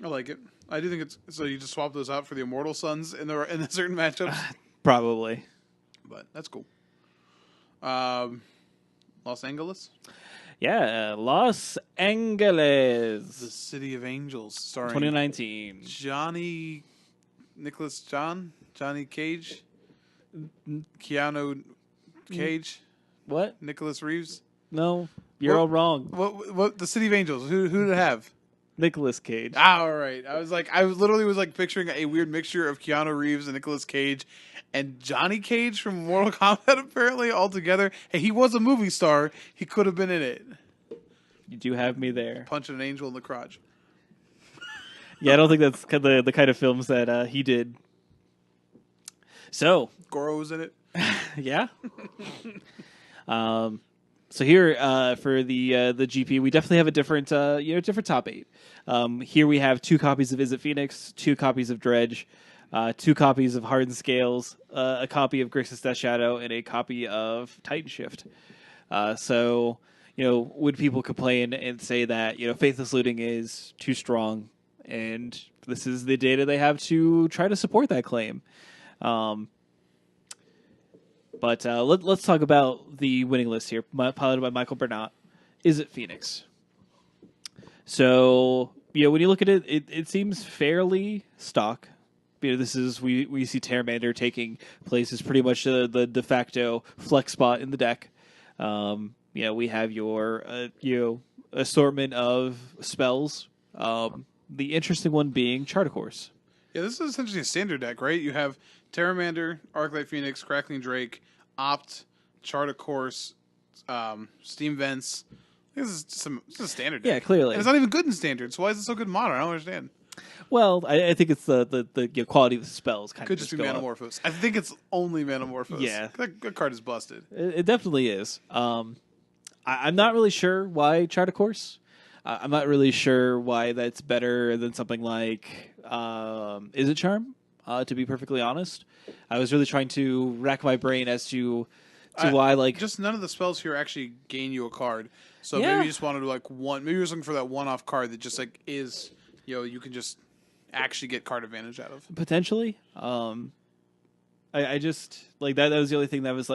I like it. I do think it's so. You just swap those out for the Immortal Sons in the certain matchups, Probably. but that's cool. Los Angeles, Yeah, Los the Angeles, City of Angels, starring 2019. Johnny Cage, Keanu Cage, What? Nicholas Reeves. No, you're all wrong. What? The City of Angels. Who did it have? Nicolas Cage. All right. I literally was like picturing a weird mixture of Keanu Reeves and Nicolas Cage and Johnny Cage from Mortal Kombat apparently all together. Hey, he was a movie star. He could have been in it. You do have me there. Punching an angel in the crotch. Yeah, I don't think that's the kind of films that he did. So, Goro was in it. yeah. So here for the GP, we definitely have a different different top 8. Here we have 2 copies of Is It Phoenix, 2 copies of Dredge, 2 copies of Hardened Scales, a copy of Grixis Death Shadow, and a copy of Titan Shift. So, would people complain and say that Faithless Looting is too strong, and this is the data they have to try to support that claim? But let's talk about the winning list here, piloted by Michael Bernat. Is It Phoenix? So, when you look at it, it seems fairly stock. This is we see Terramander taking place as pretty much the de facto flex spot in the deck. We have your assortment of spells. The interesting one being Chart a Course. Yeah, this is essentially a standard deck, right? You have Terramander, Arclight Phoenix, Crackling Drake, Opt, Chart a Course, Steam Vents. This is a standard deck. Yeah, clearly. And it's not even good in standard, so why is it so good in modern? I don't understand. Well, I think it's the quality of the spells kind Could of just be go up. Manamorphose. I think it's only Manamorphose. Yeah. That card is busted. It definitely is. I'm not really sure why Chart a Course. I'm not really sure why that's better than something like Is It Charm, to be perfectly honest. I was really trying to rack my brain as to why just none of the spells here actually gain you a card. So Yeah. maybe you just wanted to maybe you're looking for that one-off card that just is you can just actually get card advantage out of. potentially. I just that was the only thing that was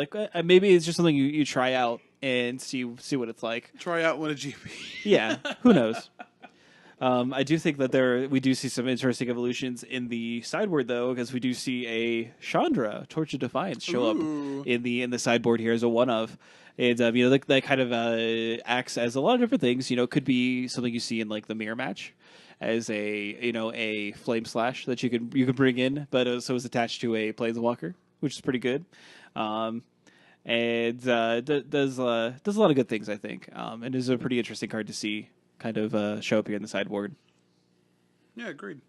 maybe it's just something you try out and see what it's like. Try out win a GP. Yeah, who knows? I do think that we do see some interesting evolutions in the sideboard, though, because we do see a Chandra, Torch of Defiance, show up in the sideboard here as a one of, and that kind of acts as a lot of different things. Could be something you see in the mirror match as a flame slash that you could bring in, but also is attached to a planeswalker, which is pretty good. And does a lot of good things, I think, and is a pretty interesting card to see kind of show up here in the sideboard. Yeah, agreed.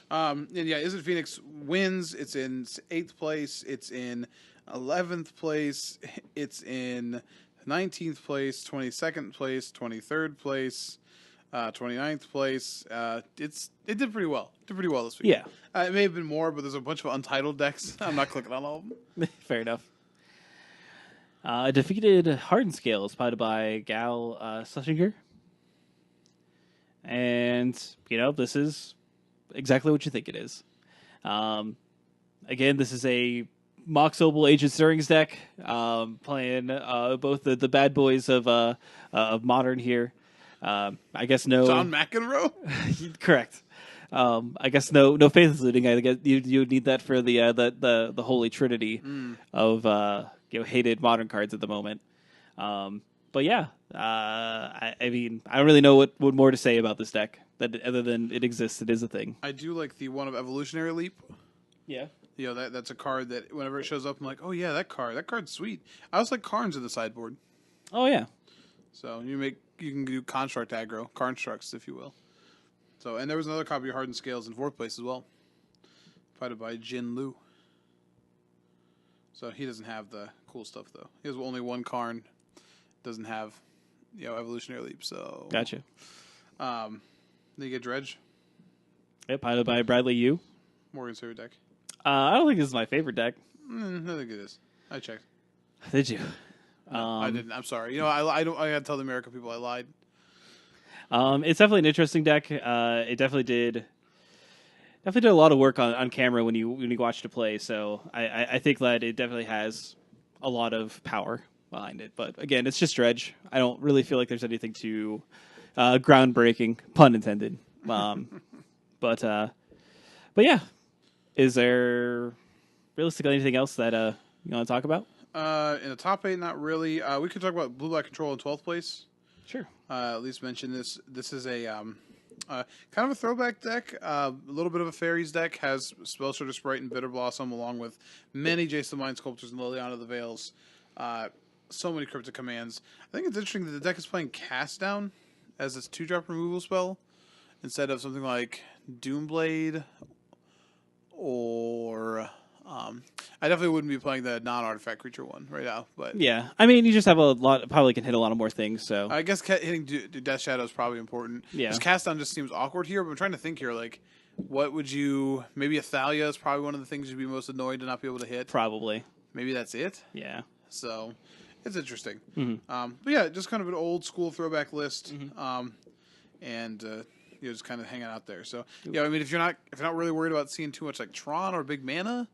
And yeah, Is It Phoenix wins. It's in 8th place. It's in 11th place. It's in 19th place, 22nd place, 23rd place, 29th place. It did pretty well. It did pretty well this week. Yeah. It may have been more, but there's a bunch of untitled decks. I'm not clicking on all of them. Fair enough. Defeated Hardened Scales, piloted by Gal Schlesinger. And, this is exactly what you think it is. Again, this is a Mox Opal Agent Stirrings deck, playing both the bad boys of Modern here. I guess no... John McEnroe? Correct. I guess no Faithless Looting. I guess you would need that for the Holy Trinity of hated Modern cards at the moment. But yeah, I mean, I don't really know what more to say about this deck other than it exists. It is a thing. I do like the one of Evolutionary Leap. Yeah. That's a card that whenever it shows up, I'm like, oh yeah, that card. That card's sweet. I also like Karns in the sideboard. Oh yeah. So you can do construct aggro, constructs, if you will. So, and there was another copy of Hardened Scales in 4th place as well, fighted by Jin Lu. So he doesn't have the cool stuff though. He has only one Karn. Doesn't have, Evolutionary Leap. So Gotcha. Then you get Dredge. Yep, piloted by Bradley Yu. Morgan's favorite deck. I don't think this is my favorite deck. I think it is. I checked. Did you? No, I didn't. I'm sorry. I gotta tell the American people I lied. It's definitely an interesting deck. It definitely did definitely did a lot of work on camera when you watched it play. So I think that it definitely has a lot of power behind it. But again, it's just Dredge. I don't really feel like there's anything too groundbreaking, pun intended. But yeah, is there realistically anything else that you want to talk about? In the top 8, not really. We could talk about Blue Black Control in 12th place. Sure. At least mention this. This is a kind of a throwback deck. A little bit of a fairies deck. Has Spellsherder Sprite and Bitter Blossom, along with many Jason the Mind Sculptors and Liliana the Veils. So many cryptic commands. I think it's interesting that the deck is playing Cast Down as its 2-drop removal spell instead of something like Doomblade or. I definitely wouldn't be playing the non-artifact creature one right now, but Yeah, I mean, you just have a lot. Probably can hit a lot of more things. So I guess hitting Death Shadow is probably important. Yeah. Just Cast Down just seems awkward here, but I'm trying to think here, like, what would you... Maybe Athalia is probably one of the things you'd be most annoyed to not be able to hit. probably, Maybe that's it. yeah. So, it's interesting. Mm-hmm. But yeah, just kind of an old school throwback list, and you're just kind of hanging out there. So, yeah, I mean, if you're not really worried about seeing too much like Tron or big mana,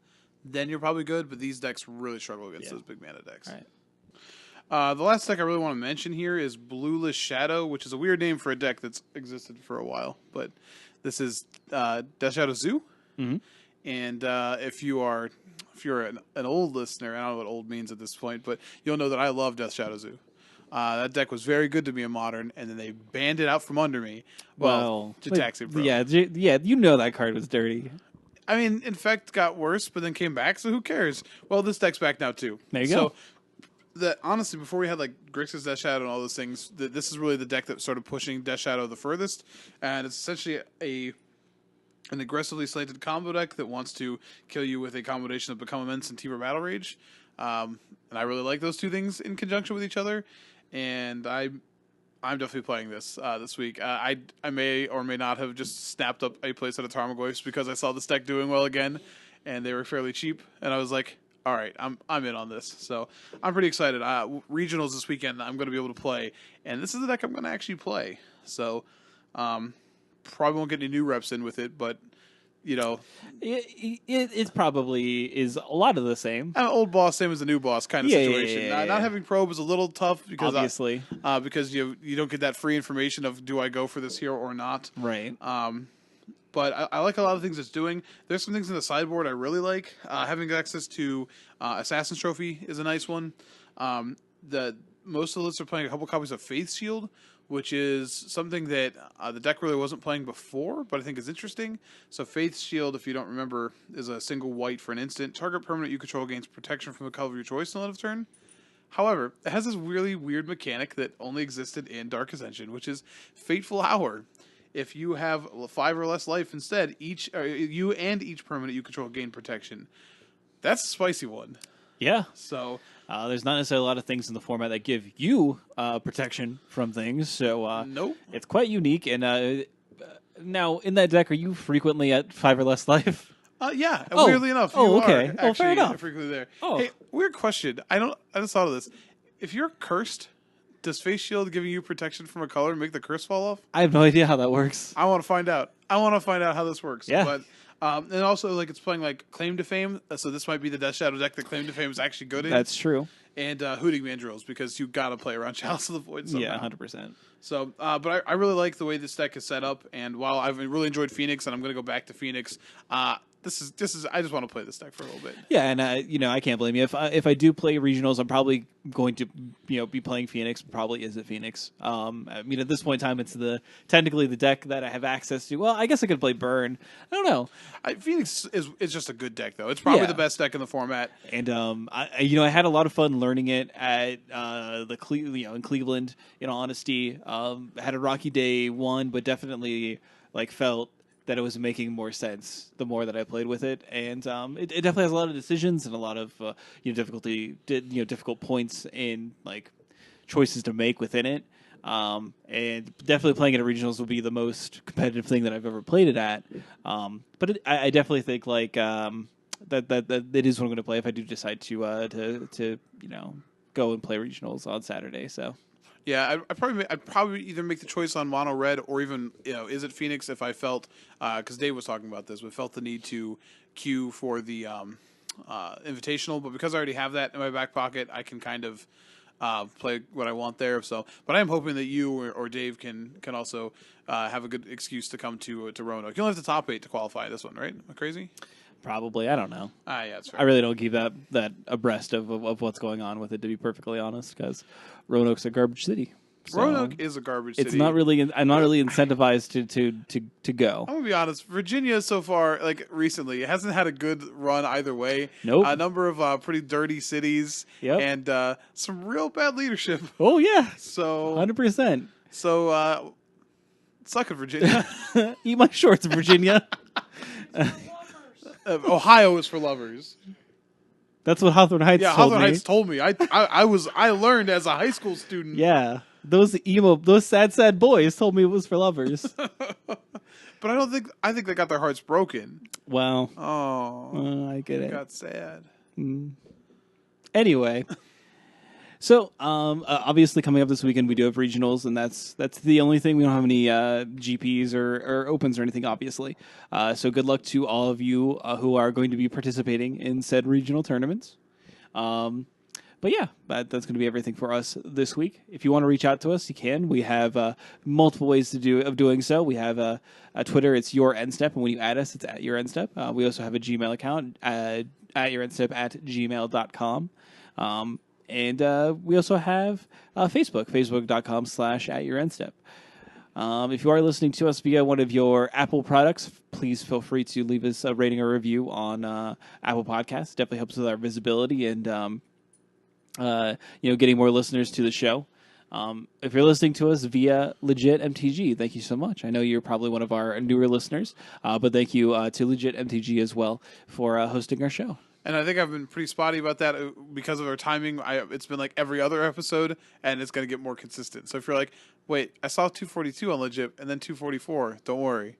then you're probably good. But these decks really struggle against those big mana decks. All right. The last deck I really want to mention here is Blueless Shadow, which is a weird name for a deck that's existed for a while. But this is Death Shadow Zoo, and if you're an old listener, I don't know what old means at this point, but you'll know that I love Death Shadow Zoo. That deck was very good to me in Modern, and then they banned it out from under me. Well, Jitaxi Pro. Yeah, you know that card was dirty. I mean, Infect got worse, but then came back, so who cares? Well, this deck's back now, too. There you go. Honestly, before we had like Grixis Death Shadow and all those things, this is really the deck that started pushing Death Shadow the furthest, and it's essentially an aggressively slanted combo deck that wants to kill you with a combination of Become Immense and Tiber Battle Rage, and I really like those two things in conjunction with each other, and I'm definitely playing this this week. I may or may not have just snapped up a playset of Tarmogoyfs because I saw this deck doing well again, and they were fairly cheap, and I was like, all right, I'm in on this. So I'm pretty excited. Regionals this weekend, I'm going to be able to play, and this is the deck I'm going to actually play. So probably won't get any new reps in with it, but you know, it probably is a lot of the same. An old boss, same as a new boss kind of situation. Yeah. Not having probe is a little tough because Obviously, because you don't get that free information of do I go for this hero or not. right. But I like a lot of things it's doing. There's some things in the sideboard I really like. Having access to Assassin's Trophy is a nice one. Most of the lists are playing a couple copies of Faith Shield, which is something that the deck really wasn't playing before, but I think is interesting. So Faith Shield, if you don't remember, is a single white for an instant. Target permanent you control gains protection from the color of your choice until end of turn. However, it has this really weird mechanic that only existed in Dark Ascension, which is Fateful Hour. If you have 5 or less life instead, you and each permanent you control gain protection. That's a spicy one. Yeah. So there's not necessarily a lot of things in the format that give you protection from things. So nope. It's quite unique. And now in that deck, are you frequently at 5 or less life? Yeah. Weirdly enough, you okay. are Well, fair actually enough. frequently there. Oh. Hey, weird question. I just thought of this. If you're cursed, does Face Shield giving you protection from a color make the curse fall off? I have no idea how that works. I want to find out. I want to find out how this works. Yeah. But and also like it's playing like Claim to Fame, so this might be the Death Shadow deck that Claim to Fame is actually good in. That's true. And Hooting Mandrills because you got to play around Chalice of the Void somehow. Yeah, 100%. So, but I really like the way this deck is set up, and while I've really enjoyed Phoenix, and I'm going to go back to Phoenix, this is I just want to play this deck for a little bit. Yeah, and I can't blame you. If I do play regionals, I'm probably going to be playing Phoenix. Probably is it Phoenix. I mean, at this point in time, it's technically the deck that I have access to. Well, I guess I could play Burn. I don't know. Phoenix is just a good deck though. It's probably the best deck in the format. And I had a lot of fun learning it at in Cleveland. In all honesty, had a rocky day one, but definitely felt that it was making more sense the more that I played with it, and it definitely has a lot of decisions and a lot of difficult points in choices to make within it. And definitely playing it at regionals will be the most competitive thing that I've ever played it at. But I definitely think that it is what I'm going to play if I do decide to go and play regionals on Saturday. So. Yeah, I'd probably either make the choice on mono red or even is it Phoenix if I felt because Dave was talking about this, but felt the need to queue for the invitational, but because I already have that in my back pocket, I can kind of play what I want there. So, but I am hoping that you or Dave can also have a good excuse to come to Roanoke. You only have the top 8 to qualify this one, right? Am I crazy? Probably. I don't know. Yeah, that's fair. I really don't keep that abreast of what's going on with it, to be perfectly honest, because Roanoke's a garbage city. So Roanoke is a garbage city. It's not really. I'm not really incentivized to go. I'm gonna be honest. Virginia so far, like recently, it hasn't had a good run either way. Nope. A number of pretty dirty cities. Yep. And some real bad leadership. Oh yeah. So 100%. So suck it, Virginia. Eat my shorts, Virginia. Ohio is for lovers. That's what Hawthorne Heights told Hawthorne me. Heights told me. I learned as a high school student. Yeah. Those sad boys told me it was for lovers. But I think they got their hearts broken. Well. Oh. I get it. Got sad. Anyway. So, obviously coming up this weekend, we do have regionals, and that's the only thing. We don't have any GPs or opens or anything, obviously. So good luck to all of you who are going to be participating in said regional tournaments. But yeah, that's going to be everything for us this week. If you want to reach out to us, you can. We have multiple ways doing so. We have a Twitter, it's your NStep, and when you add us, it's at your NStep. We also have a Gmail account, at yournstep@gmail.com. And we also have Facebook, facebook.com/@yournstep. If you are listening to us via one of your Apple products, please feel free to leave us a rating or review on Apple Podcasts. Definitely helps with our visibility and getting more listeners to the show. If you're listening to us via Legit MTG, thank you so much. I know you're probably one of our newer listeners, but thank you to Legit MTG as well for hosting our show. And I think I've been pretty spotty about that because of our timing. It's been like every other episode, and it's going to get more consistent. So if you're like, wait, I saw 242 on Legit and then 244, don't worry.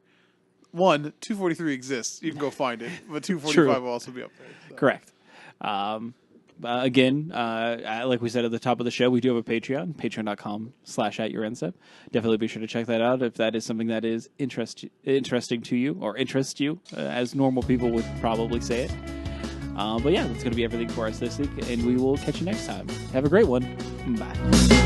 243 exists. You can go find it. But 245 will also be up there. So. Correct. Again, like we said at the top of the show, we do have a Patreon, patreon.com/@yournstep. Definitely be sure to check that out if that is something that is interesting to you or interests you, as normal people would probably say it. But yeah, that's going to be everything for us this week, and we will catch you next time. Have a great one. Bye.